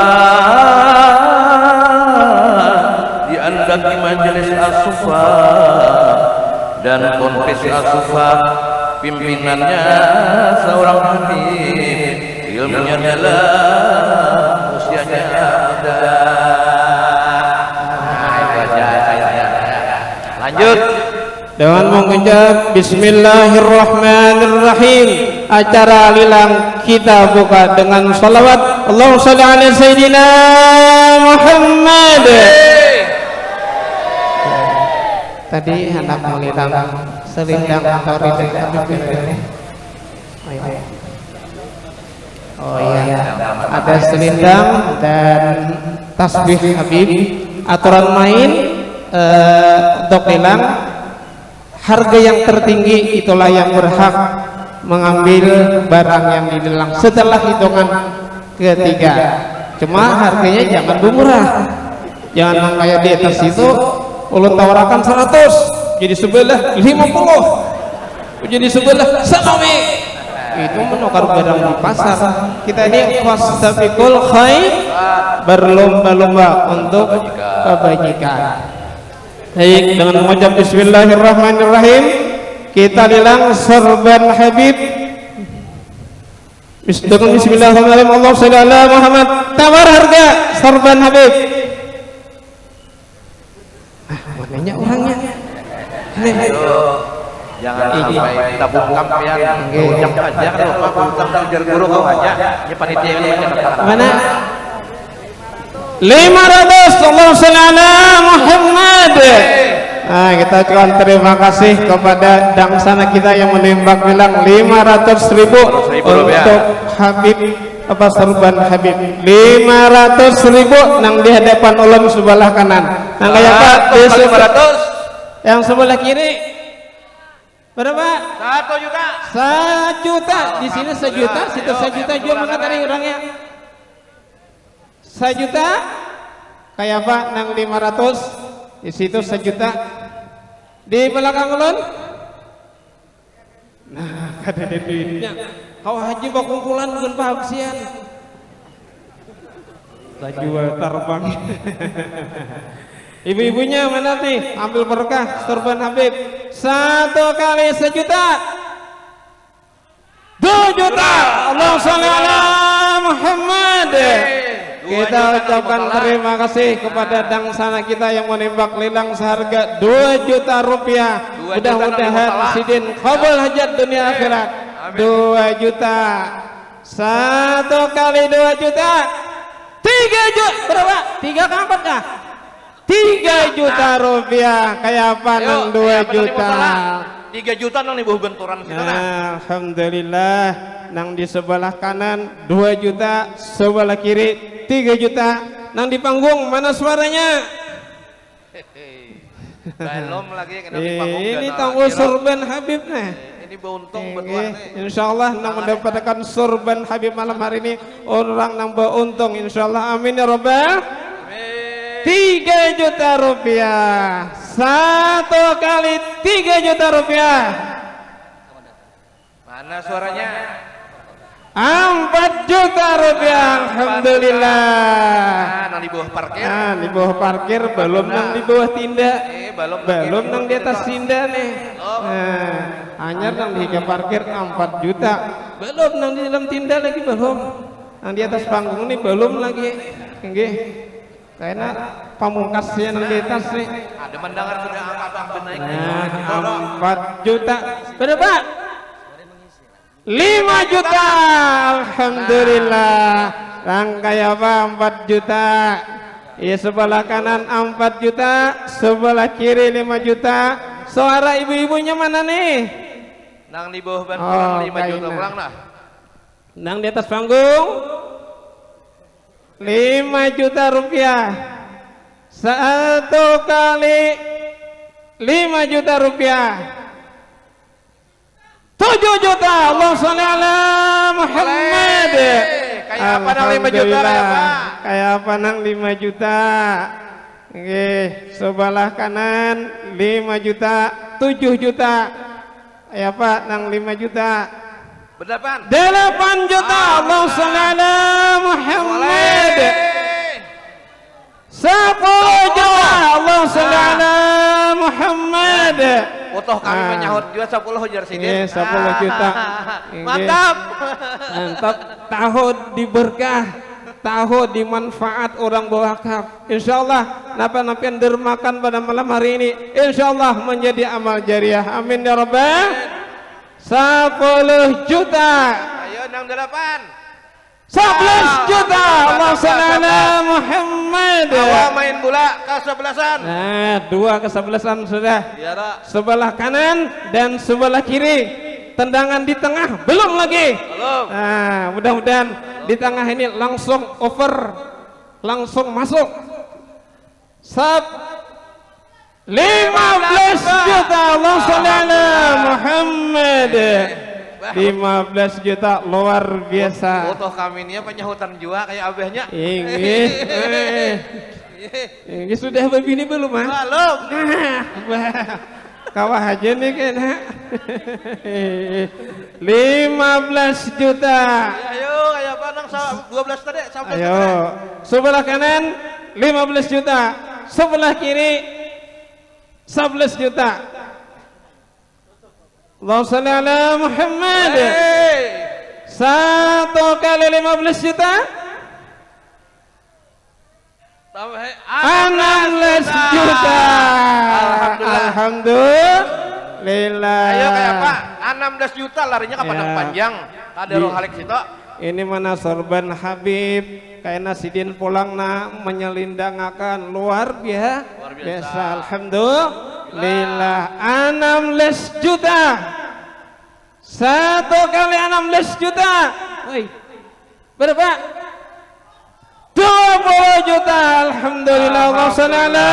diandaki majelis asufa dan konfes asufa, pimpinannya seorang habib, ilmunya dalam, usianya muda. Lanjut dengan mengucap Bismillahirrahmanirrahim. Acara lilang kita buka dengan salawat Allahumma shalli ala Sayyidina Muhammad. Tadi hendak melilang selindang atau ridha. Oh iya, ada selindang dan tasbih Habib. Aturan main untuk lilang, harga yang tertinggi itulah yang berhak mengambil barang yang dilelang setelah hitungan ketiga. Cuma harganya jangan murah, jangan kayak di atas itu ulun tawarkan 100 jadi sebelah 50 jadi sebelah samawi, itu menukar barang di pasar. Kita ini fastabiqul khair, berlomba-lomba untuk kebajikan. Baik, dengan mengucap Bismillahirrahmanirrahim kita lilang sorban Habib dengan Bismillahirrahmanirrahim. Allah sholli ala Muhammad. Tawar harga sorban Habib. Mananya orangnya? jangan sampai kita bungkam ya, ujak aja kalau Pak bungkam ujar guru kau aja ya panitia yang mencatat. Mana? 500. Allah sholli ala Muhammad. Nah, kita ucapkan terima kasih kepada dangsana kita yang menembak bilang 500.000 untuk Habib apa sorban Habib. 500.000 nang di hadapan ulun sebelah kanan. Nang kayak Pak 500. Yang sebelah kiri berapa? 1 juta. 1 juta. Di sini 1 juta, situ 1 juta. Jual mana tadi orangnya? 1 juta. Kayak Pak nang 500. Di situ 1 juta. Di belakang ulun. Nah, kada ada duitnya. Kau haji bak kumpulan bukan pahapsian. Jual terbang. Ibu-ibunya mana nih? Ambil berkah sorban Habib. 1 kali 1 juta. 2 juta. Allah sholli ala Muhammad. 2 Kita ucapkan terima kasih kepada dangsana kita yang menembak lelang seharga 2 juta rupiah. Mudah-mudahan Sidin qabul hajat dunia akhirat. 2 juta. 1 kali 2 juta. 3 juta. Berapa? 3 ke 4 kah? 3 juta rupiah. Kayak apa nang 2 juta? 3 juta nang nibuh benturan kita nah. Alhamdulillah. Nang di sebelah kanan 2 juta, sebelah kiri 3 juta. Nang di panggung mana suaranya? Belum lagi kena di panggung. Ini tangguh surban Habib nah. Ini beruntung betul nih. Insyaallah nang mendapatkan surban Habib malam hari ini orang nang beruntung insyaallah. Amin ya rabbal. 3 juta rupiah. 1 kali 3 juta rupiah. Mana suaranya? 4 juta rupiah. Alhamdulillah. Nang di bawah parkir. Nah, di bawah parkir belum nang di bawah tindak. Belum Nang di atas tindak nih. Nah, hanya nang di parkir 4 juta. Belum nang di dalam tindak lagi belum. Nang di atas panggung ini belum lagi. Nggih. Karena pamungkasnya nang di atas nih. Ada mendengar sudah angka naik. Nah, 4 juta. Berapa? 5 juta. Alhamdulillah. Rangkai apa 4 juta. Ya sebelah kanan 4 juta, sebelah kiri 5 juta. Suara ibu-ibunya mana nih? Nang di bawah ban 5 juta kaina. pulang lah. Nang di atas panggung 5 juta rupiah. 1 kali 5 juta rupiah. 7 juta. Allah sholli ala Muhammad. Kayak apa nang 5 juta kayak apa? Kayak apa nang 5 juta. Nggih, sebelah kanan 5 juta, 7 juta. Kayak apa nang 5 juta? Berdapan. 8 juta. Allah sholli ala Muhammad. 10 juta. Allah sholli ala Muhammad. Foto kami menyahut juga 10 jar sini. 10 juta. Mantap. Mantap. Tahun diberkah, tahun dimanfaat orang berwakaf. Insyaallah napa-napa yang dermakan pada malam hari ini insyaallah menjadi amal jariah. Amin ya rabbal. 10 juta. Ayo nang 8. 11 juta. Allah sholli ala Muhammad. Awak main bola ke-11-an. Nah, 2 ke 11-an sudah. Ya, Ra. Sebelah kanan dan sebelah kiri. Tendangan di tengah belum lagi. Belum. Nah, mudah-mudahan di tengah ini langsung over, langsung masuk. 15 juta. Allah sholli ala Muhammad. 15 juta luar biasa. Foto kami ini penyahutan juga kayak abahnya. Ini sudah begini belum ah? Belum. Kawah aja nih kena. 15 juta. Ayo kayak apa nang 12 tadi sampai. Ayo. Sebelah kanan 15 juta. Sebelah kiri 11 juta. Allahumma shalli ala Muhammad. 1 kali 15 juta. 16 juta. Alhamdulillah. Ayo kayak apa? 16 juta larinya ke Padang Ya. Panjang. Ada roh halik situ. Ini mana sorban Habib. Kayaknya Sidin pulang na menyelindangakan luar biasa. Alhamdulillah. 16 juta. 1 kali 16 juta. Woi. Berapa? 20 juta. Alhamdulillah. Allahumma shalli ala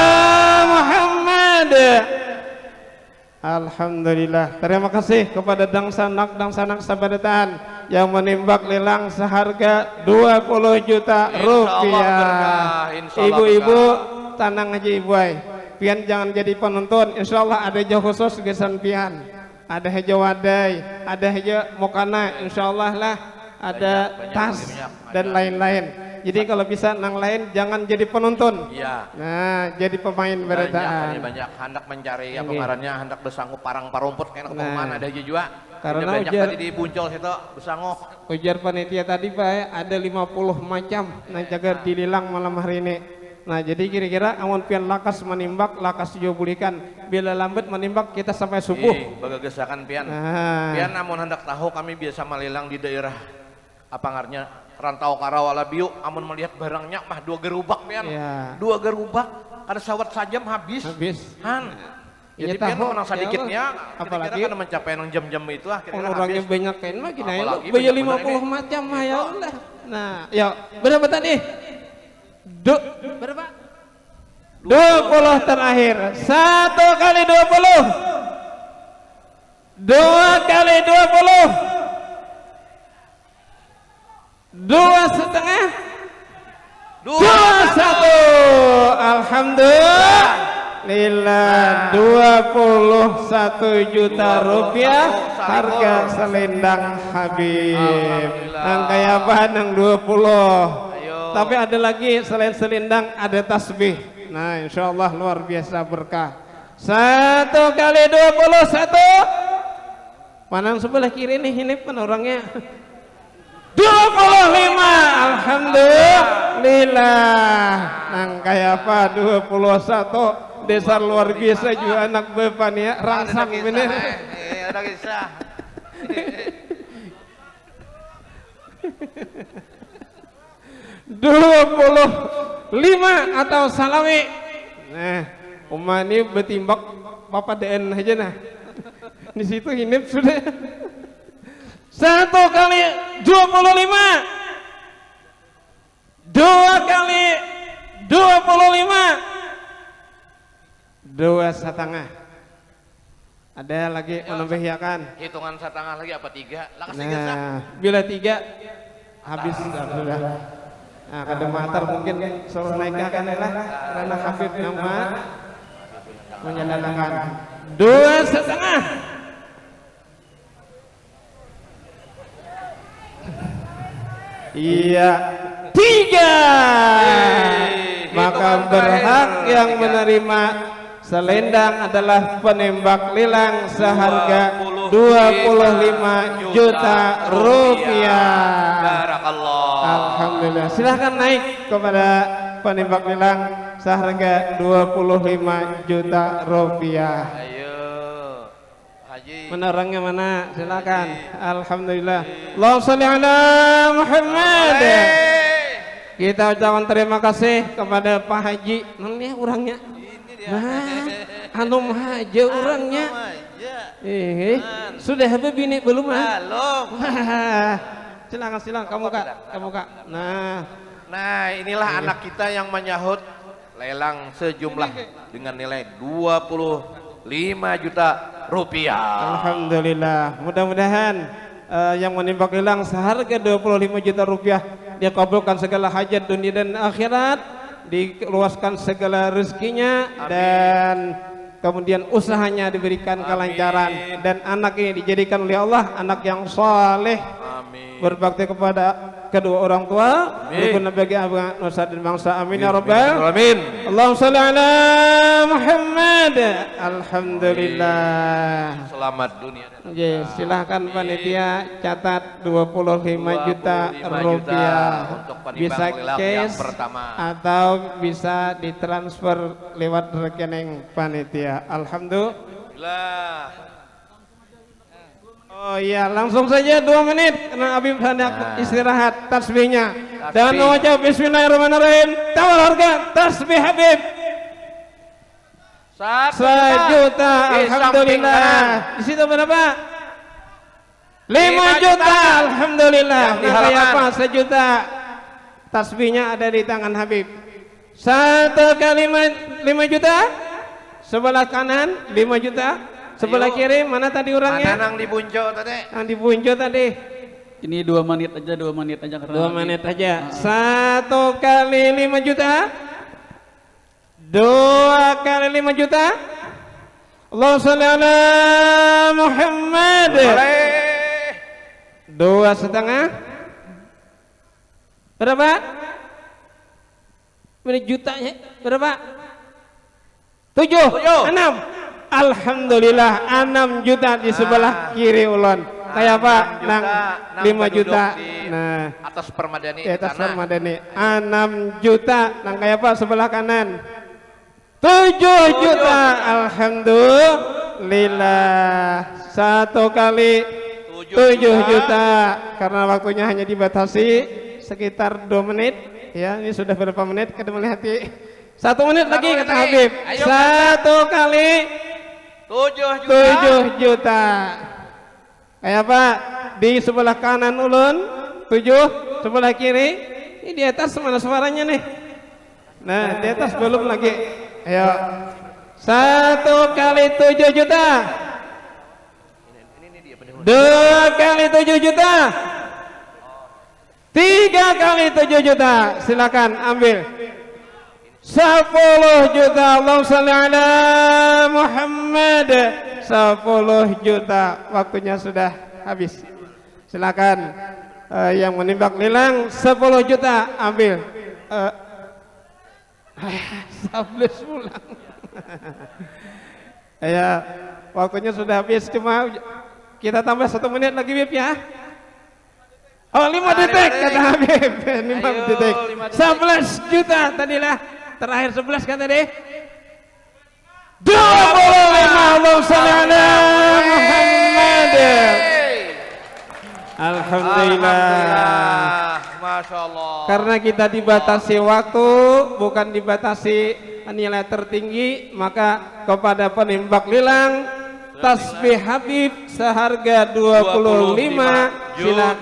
Muhammad. Alhamdulillah. Terima kasih kepada dangsanak sabadatan yang menimbak lelang seharga 20 juta rupiah. Ibu-ibu tenang aja ibu ay. Pian jangan jadi penonton. Insyaallah ada hijau khusus gesan pian. Ada hijau wadai, ada hijau mokana, insyaallah lah. Ada tas dan lain-lain. Jadi kalau bisa nang lain jangan jadi penonton. Iya. Nah, jadi pemain berataan. Banyak hendak mencari apa ngarannya hendak bersanggup parang parumput kayak kemana ada juga. Karena banyak ujar tadi di Buncol situ besangoh. ujar panitia tadi Pak ada 50 macam nah jaga dililang malam hari ini. Nah jadi kira-kira amun pian lakas menimbak lakas jubulikan bila lambat menimbak kita sampai subuh. Bagagesakan pian. Nah. Pian amun hendak tahu kami biasa melilang di daerah apa ngarnya Rantau Karawala Biu, amun melihat barangnya mah 2 gerubak pian. Ya. 2 gerubak ada sawat sajam habis. Han. Jadi Iya, pian tahu. menang sedikitnya, Ya Allah. kira-kira Apalagi kan mencapai yang jam-jam itu lah. Kira-kira orangnya habis. banyak kain mah gini aja Apalagi bayar banyak 50 bener ini. macam mah ya Allah. Nah, ya berapa tadi? Berapa? 20 terakhir. 1 kali 20. 2 kali 20. 2 setengah. 21. Alhamdulillah. 21 juta rupiah harga selendang Habib. Angka apa nang 20. Tapi ada lagi selain selendang ada tasbih. Nah, insyaallah luar biasa berkah. 1 kali 21. Panang sebelah kiri nih ini pun orangnya 25. Alhamdulillah. Nang kayak apa 21 dasar luar biasa juga anak bapak nih ya rangsang bener. Ada kisah. 25 atau salawi. Nah, Uma ini betimbak papa DN aja nah. Di situ hinip sudah. 1 kali 25. 2 kali 25. 2 setengah. Ada lagi menambah ya kan? Hitungan setengah lagi apa 3? Lakas 3 sah. Nah, bila 3 habis sudah. Nah, kada matar mungkin suruh naik kan lah karena Habib nama menyatakan 2 setengah. Iya 3. Maka berhak yang menerima selendang adalah penembak lilang seharga 25 juta rupiah. Barakallah. Alhamdulillah. Silahkan naik kepada penembak lilang seharga 25 juta rupiah. Ayo. Haji. Menorangnya mana? Silakan. Alhamdulillah. Allahumma sholli ala Muhammad. Kita ucapkan terima kasih kepada Pak Haji. Nangnya orangnya. Nah, Anum Haji orangnya. Sudah habis bini belum? Belum. Silakan kamu Kak. Nah, inilah anak kita yang menyahut lelang sejumlah dengan nilai 25 juta rupiah. Alhamdulillah. Mudah-mudahan yang menembak lelang seharga 25 juta rupiah dia kabulkan segala hajat dunia dan akhirat, diluaskan segala rezekinya. Amin. Dan kemudian usahanya diberikan kelancaran. Amin. Dan anak ini dijadikan oleh Allah anak yang saleh. Amin. Berbakti kepada kedua orang tua, berguna bagi abang nusa dan bangsa. Amin ya rabbal alamin. Allahumma shalli ala Muhammad. Alhamdulillah. Selamat dunia dan Yes, silahkan panitia catat 25 juta rupiah. untuk penimbangan Bisa lelang cash yang pertama. atau bisa ditransfer lewat rekening panitia. Alhamdulillah. Oh iya, langsung saja 2 menit karena Habib hendak istirahat tasbihnya. Dan mengucap bismillahirrahmanirrahim. Tawar harga tasbih Habib 1 juta. Alhamdulillah. Di situ berapa? 5 juta. Alhamdulillah. Nanti apa? 1 juta. Tasbihnya ada di tangan Habib. 1 kali 5 juta. Sebelah kanan 5 juta. Sebelah kiri mana tadi orangnya? Mana nang dibunco tadi? Yang dibunco tadi. Ini 2 menit aja karena 2 menit aja. 1 kali 5 juta. 2 kali 5 juta. Allahumma sholli ala Muhammad. 2 setengah. Berapa? Berapa jutanya? Berapa? 7. 6. Alhamdulillah 6 juta di sebelah kiri ulun. kayak apa? 6 Nang juta, 5 juta. di Nah, atas permadani di atas tanah. Permadani 6 juta. Nang kayak apa sebelah kanan? 7 juta. Alhamdulillah. Satu kali 7 juta. Karena waktunya hanya dibatasi sekitar 2 menit. Ya, ini sudah berapa menit? Kita melihat 1 menit lagi kata Habib. Ayo, Satu kali 7 juta. 7 juta. Kayak apa? Di sebelah kanan ulun 7, sebelah kiri. Ini di atas mana suaranya nih? Nah, di atas belum lagi. Ayo. 1 kali 7 juta. 2 kali 7 juta. 3 kali 7 juta. Silakan ambil. 10 juta. Allahumma shalli ala Muhammad. 10 juta. Waktunya sudah habis. Silakan yang menimbak nilang 10 juta ambil. Sambil pulang. Ya, waktunya sudah habis, cuma kita tambah 1 menit lagi Bib ya. Oh, 5 detik kata Habib. 5 detik. 11 juta tadilah. Terakhir 11 kata deh. 25. Allahumma shalli ala Muhammad. Alhamdulillah. Masya Allah. Karena kita dibatasi waktu, bukan dibatasi nilai tertinggi, maka kepada penimbak nilang tasbih Habib seharga 25 juta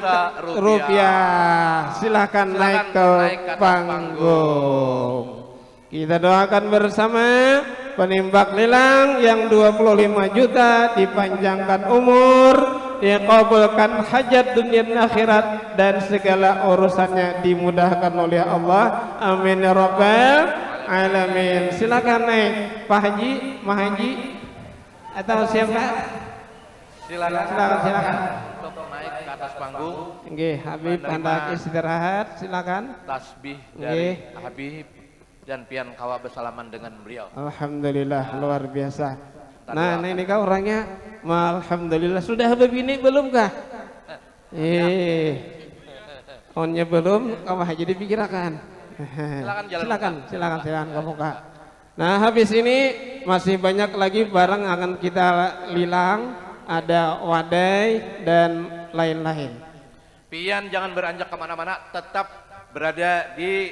rupiah. Silakan naik ke panggung. Kita doakan bersama penimbak nilang yang 25 juta dipanjangkan umur, dikabulkan hajat dunia dan akhirat, dan segala urusannya dimudahkan oleh Allah. Amin ya rabbal alamin. Silakan naik Pak Haji, Mah Haji atau siapa? Silakan. Untuk naik ke atas panggung. Nggih, Habib hendak istirahat, silakan. Tasbih dari Habib dan pian kawa bersalaman dengan beliau. Alhamdulillah, luar biasa. Nah, ini kau orangnya, alhamdulillah. Sudah begini belum kah? Onnya belum, kau Haji dipikirkan. Silakan kamu Kak. Nah, habis ini masih banyak lagi barang akan kita lilang, ada wadai dan lain-lain. Pian jangan beranjak kemana-mana, tetap berada di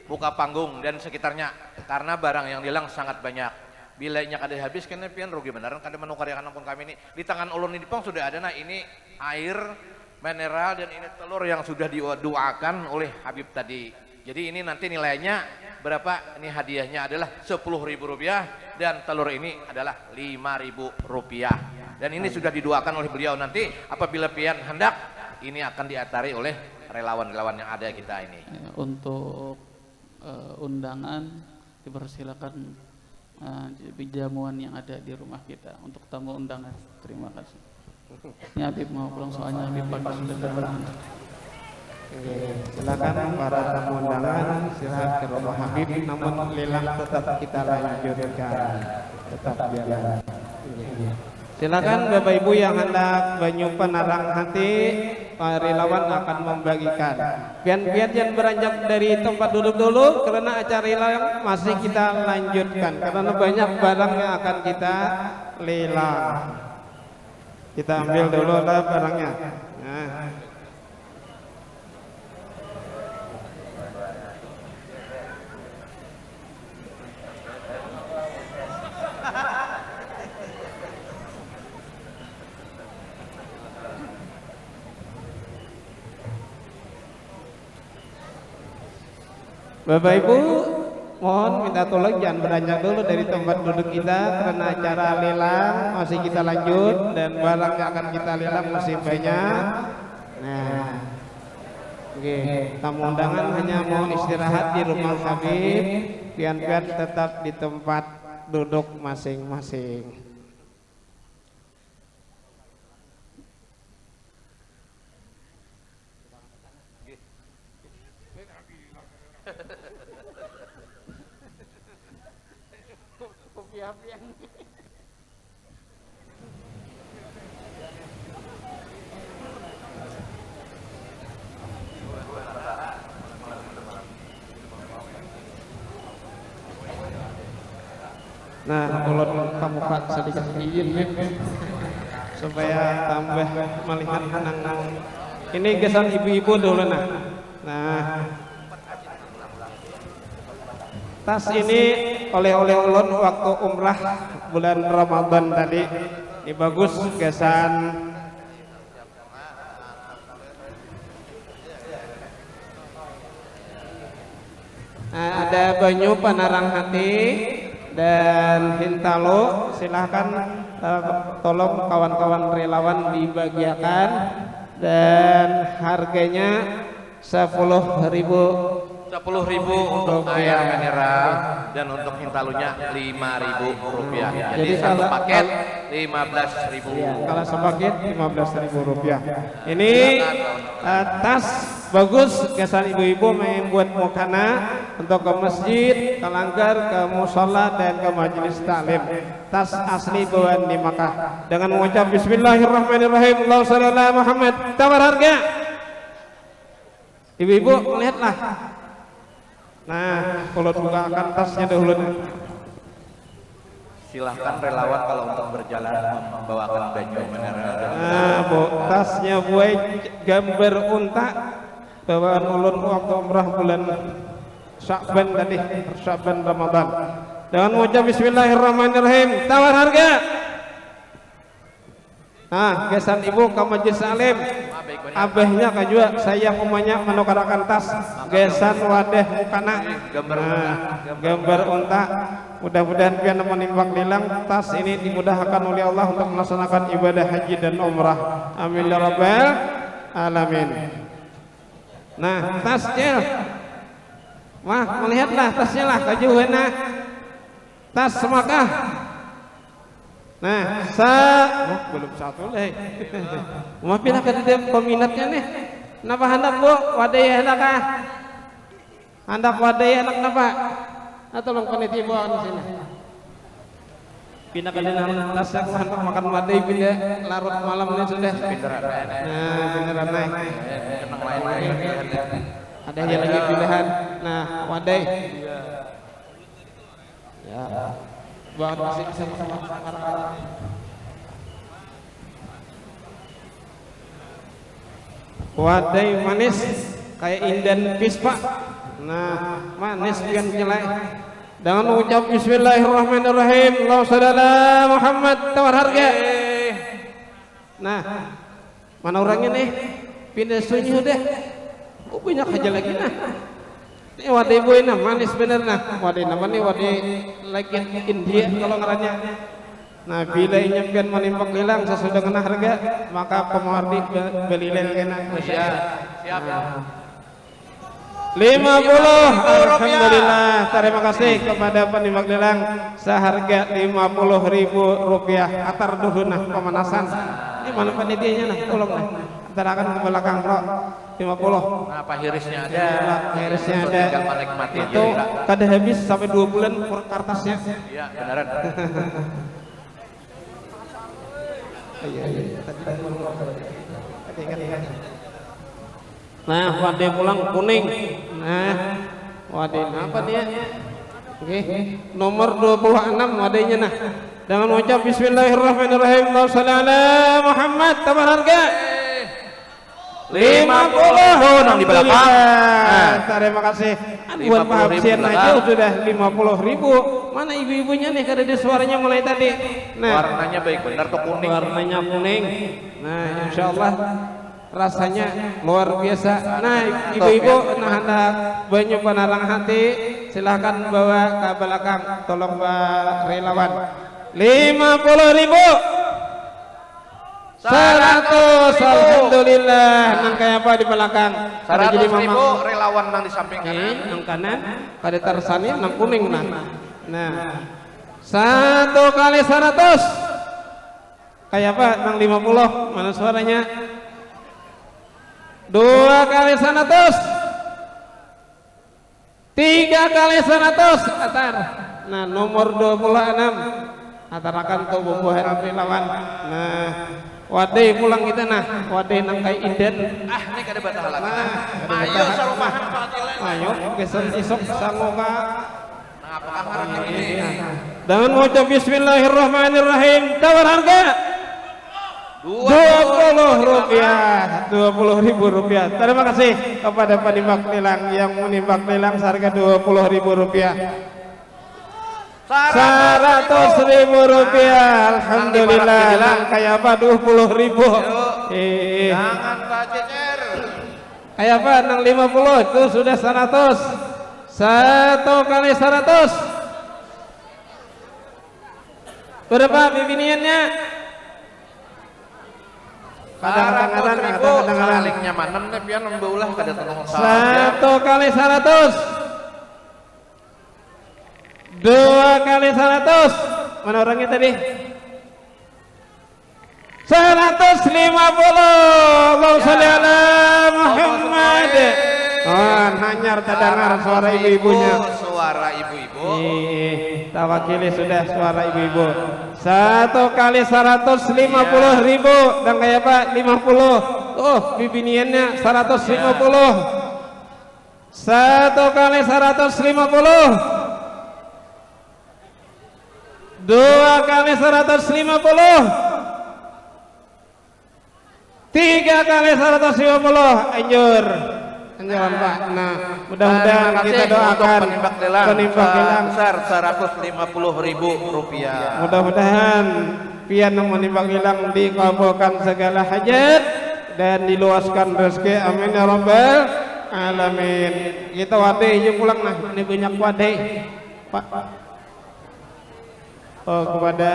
buka panggung dan sekitarnya, karena barang yang hilang sangat banyak. Bila nya kada habis kena pian rugi beneran kada menukariakan pun kami ini. Di tangan ulun ini pong sudah ada, nah ini air mineral dan ini telur yang sudah didoakan oleh Habib tadi. Jadi ini nanti nilainya berapa? Ini hadiahnya adalah Rp10.000 dan telur ini adalah Rp5.000. Dan ini sudah didoakan oleh beliau, nanti apabila pian hendak ini akan diatari oleh relawan-relawan yang ada kita ini. Untuk undangan dipersilakan jamuan yang ada di rumah kita untuk tamu undangan. Terima kasih. Ini Habib mau pulang soalnya Habib pagi sudah berangkat. Silakan para tamu undangan istirahat ke rumah Habib, namun lelang tetap kita lanjutkan, tetap jalan. Silakan Bapak Ibu yang hendak banyu penarang hati, relawan akan membagikan. Pian-pian yang beranjak dari tempat duduk dulu, karena acara lelang masih kita lanjutkan, karena banyak barang yang akan kita lelang. Kita ambil dulu lah barangnya. Nah. Bapak Ibu, mohon minta tolong jangan beranjak dulu dari tempat duduk kita, karena acara lelang masih kita lanjut dan barang yang akan kita lelang masih banyak. Nah, oke, tamu undangan hanya mau istirahat di rumah Habib, pian-pian tetap di tempat duduk masing-masing. Nah, ulun pamuka sedikit izin supaya tambah melihat nang ini gesan ibu-ibu dulu nah tas ini oleh-oleh ulun waktu umrah bulan Ramadan tadi. Ini bagus gesan ada banyu panarang hati dan hintalo. Silahkan tolong kawan-kawan relawan dibagiakan dan harganya 10.000 untuk air mineral dan untuk hintalunya 5.000 rupiah. Jadi Jadi satu kalau- paket 15.000. kalau sepaket 15.000 rupiah. Ini tas bagus kesan ibu-ibu main buat mukana untuk ke masjid, ke langgar, ke musola dan ke majelis taklim. Tas asli bawaan di Makkah. Dengan mengucap Bismillahirrahmanirrahim. Allahumma shalli ala Muhammad. Tawar harga. Ibu-ibu lihatlah. Nah, kalau bukakan tasnya dahulu. Silahkan relawan kalau untuk berjalan membawakan banyu mineral. Nah, tasnya buat gambar unta bawaan ulun waktu umrah bulan Sya'ban tadi, Sya'ban Ramadan. Dengan mengucap Bismillahirrahmanirrahim. Tawar harga. Nah, gesan ibu ke majelis salim. Abahnya kan juga sayang umanya menukarakan tas gesan wadah mukana. Gambar unta. Mudah-mudahan pian menimbang nilang tas ini dimudahkan oleh Allah untuk melaksanakan ibadah haji dan umrah. Amin ya rabbal alamin. Nah, tasnya. Wah, melihatlah tasnya lah kajuhana. Tas semakah. Nah, belum satu leh. Mau pindah ke dia peminatnya nih. Napa hendak bu? Wadai hendak ah? Hendak wadai anak napa? Tolong panitia bawa di sini. Pindah ke dia tas aku hendak makan wadai pindah larut malam ini sudah. Nah, beneran naik. Ada yang lagi pilihan. Nah, wadai. Ya. Buat masih sama-sama. Wadai manis kayak indan pispa. Nah, manis pian jelek. Dengan mengucap Bismillahirrahmanirrahim. Allahumma shalli ala Muhammad. Tawar harga. Nah, mana orangnya nih? Pindah sunyi udah. Oh, banyak aja lagi nah. Ini wadai boy nah manis bener nah. Wadai nama nih wadai lagi India kalau ngaranya. Nah, bila nyampian menimbang hilang sesudah dengan harga, maka pemardi beli kena. Siap. 50. Alhamdulillah. Terima kasih kepada penimbang hilang seharga 50.000 rupiah. Atar dulu nah pemanasan. Ini mana panitianya nah? Tolong nah. Antarakan ke belakang bro. 50. Nah, apa hirisnya ada? Hirisnya ada. Tinggal menikmati Itu kada habis sampai 2 bulan kertasnya. Iya, beneran. Nah, wadai pulang kuning. Nah, wadai apa dia? Oke, nomor 26 wadainya nah. Dengan mengucap Bismillahirrahmanirrahim. Allahumma shalli ala Muhammad. Tambah harga 50 nang di belakang. Nah, terima kasih. Buat 50.000 penghabisian belakang. aja sudah 50.000. Mana ibu-ibunya nih kada ada suaranya mulai tadi. Nah, Warnanya baik benar tuh kuning. warnanya kuning. Nah, insyaallah rasanya luar biasa. Nah, ibu-ibu nah hendak banyu panarang hati, silahkan bawa ke belakang. Tolong Pak relawan. 50.000. 100. Alhamdulillah. Nang kayak apa di belakang? Kada jadi 100.000 mamang. relawan nang di samping kanan. Nih, nang kanan, kada tersani nang kuning nah. Nah. 1 kali 100. Kayak apa? Nang 50. Mana suaranya? 2 kali 100. 3 kali 100. Atar. Nah, nomor 26. Atarakan tuh bubuhan relawan. Nah, wadai pulang kita nah. Wadai nang kai inden. Ini kada batal lagi. Nah, Ayo sarumahan Pak Atilan. ayo geser isok sangoka Nang Dengan mengucap bismillahirrahmanirrahim, tawar harga 20 rupiah, 20.000 rupiah. Terima kasih kepada penimbak lelang yang menimbak lelang seharga 20.000 rupiah. 100.000 rupiah. Alhamdulillah. Kayak apa 20.000? Jangan Pak Cecer. Kayak apa? Nang 50 itu sudah 100. 1 kali 100. Berapa bibiniannya? Kadang-kadang salingnya mana nih pian membeulah kada tolong 1 kali 100. 2 kali 100. Mana orangnya tadi? 150. Allahumma sholli ala Muhammad. Oh, nanyar terdengar suara ibu-ibunya. Suara ibu-ibu. Tawakili sudah suara ibu-ibu. 1 kali 150.000 dan kayak apa? 50. Oh, bibiniannya 150. 1 kali 150. 2 kali 150. 3 kali 150. Anjur Pak. Nah, mudah-mudahan kita doakan penimbak lelang besar 150.000 rupiah. Mudah-mudahan pian yang menimbang hilang dikabulkan segala hajat dan diluaskan rezeki. Amin ya rabbal alamin. Kita wadai yuk pulang nah. Ini banyak wadai Pak. Oh, kepada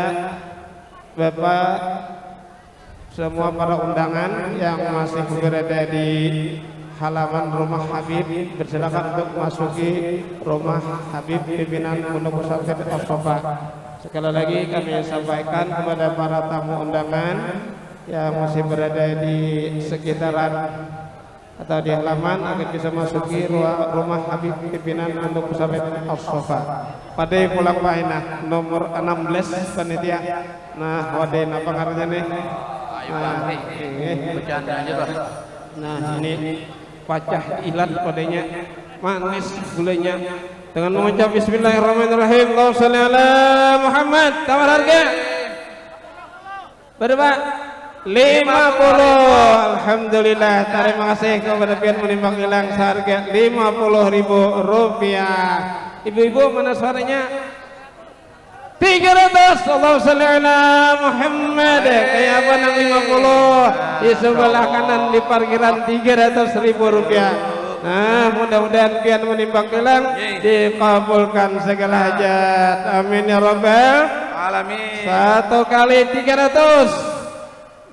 Bapak semua para undangan yang masih berada di halaman rumah Habib, bersilakan untuk masuki rumah Habib pimpinan Pondok Pesantren As-Safa. Sekali lagi kami sampaikan kepada para tamu undangan yang masih berada di sekitaran atau di halaman agar bisa masuki rumah Habib pimpinan Pondok Pesantren As-Safa. Pada pulang Painah nomor 16 panitia. Nah, wadah apa karanya nih? Bercanda aja Pak. Nah, ini pacah ilat padanya, manis gulanya. Dengan mengucap bismillahirrahmanirrahim, Allahumma sholli ala Muhammad. Tawar harga berapa? 50. Alhamdulillah. Terima kasih kepada pihak menimbang hilang seharga 50.000 rupiah. Ibu-ibu mana suaranya? 300. Allahumma sholli ala Muhammad. Kayak apa nang 50? Di sebelah kanan di parkiran 300.000 rupiah. Nah, mudah-mudahan pian menimbang hilang dikabulkan segala hajat. Amin ya rabbal alamin. 1 kali 300.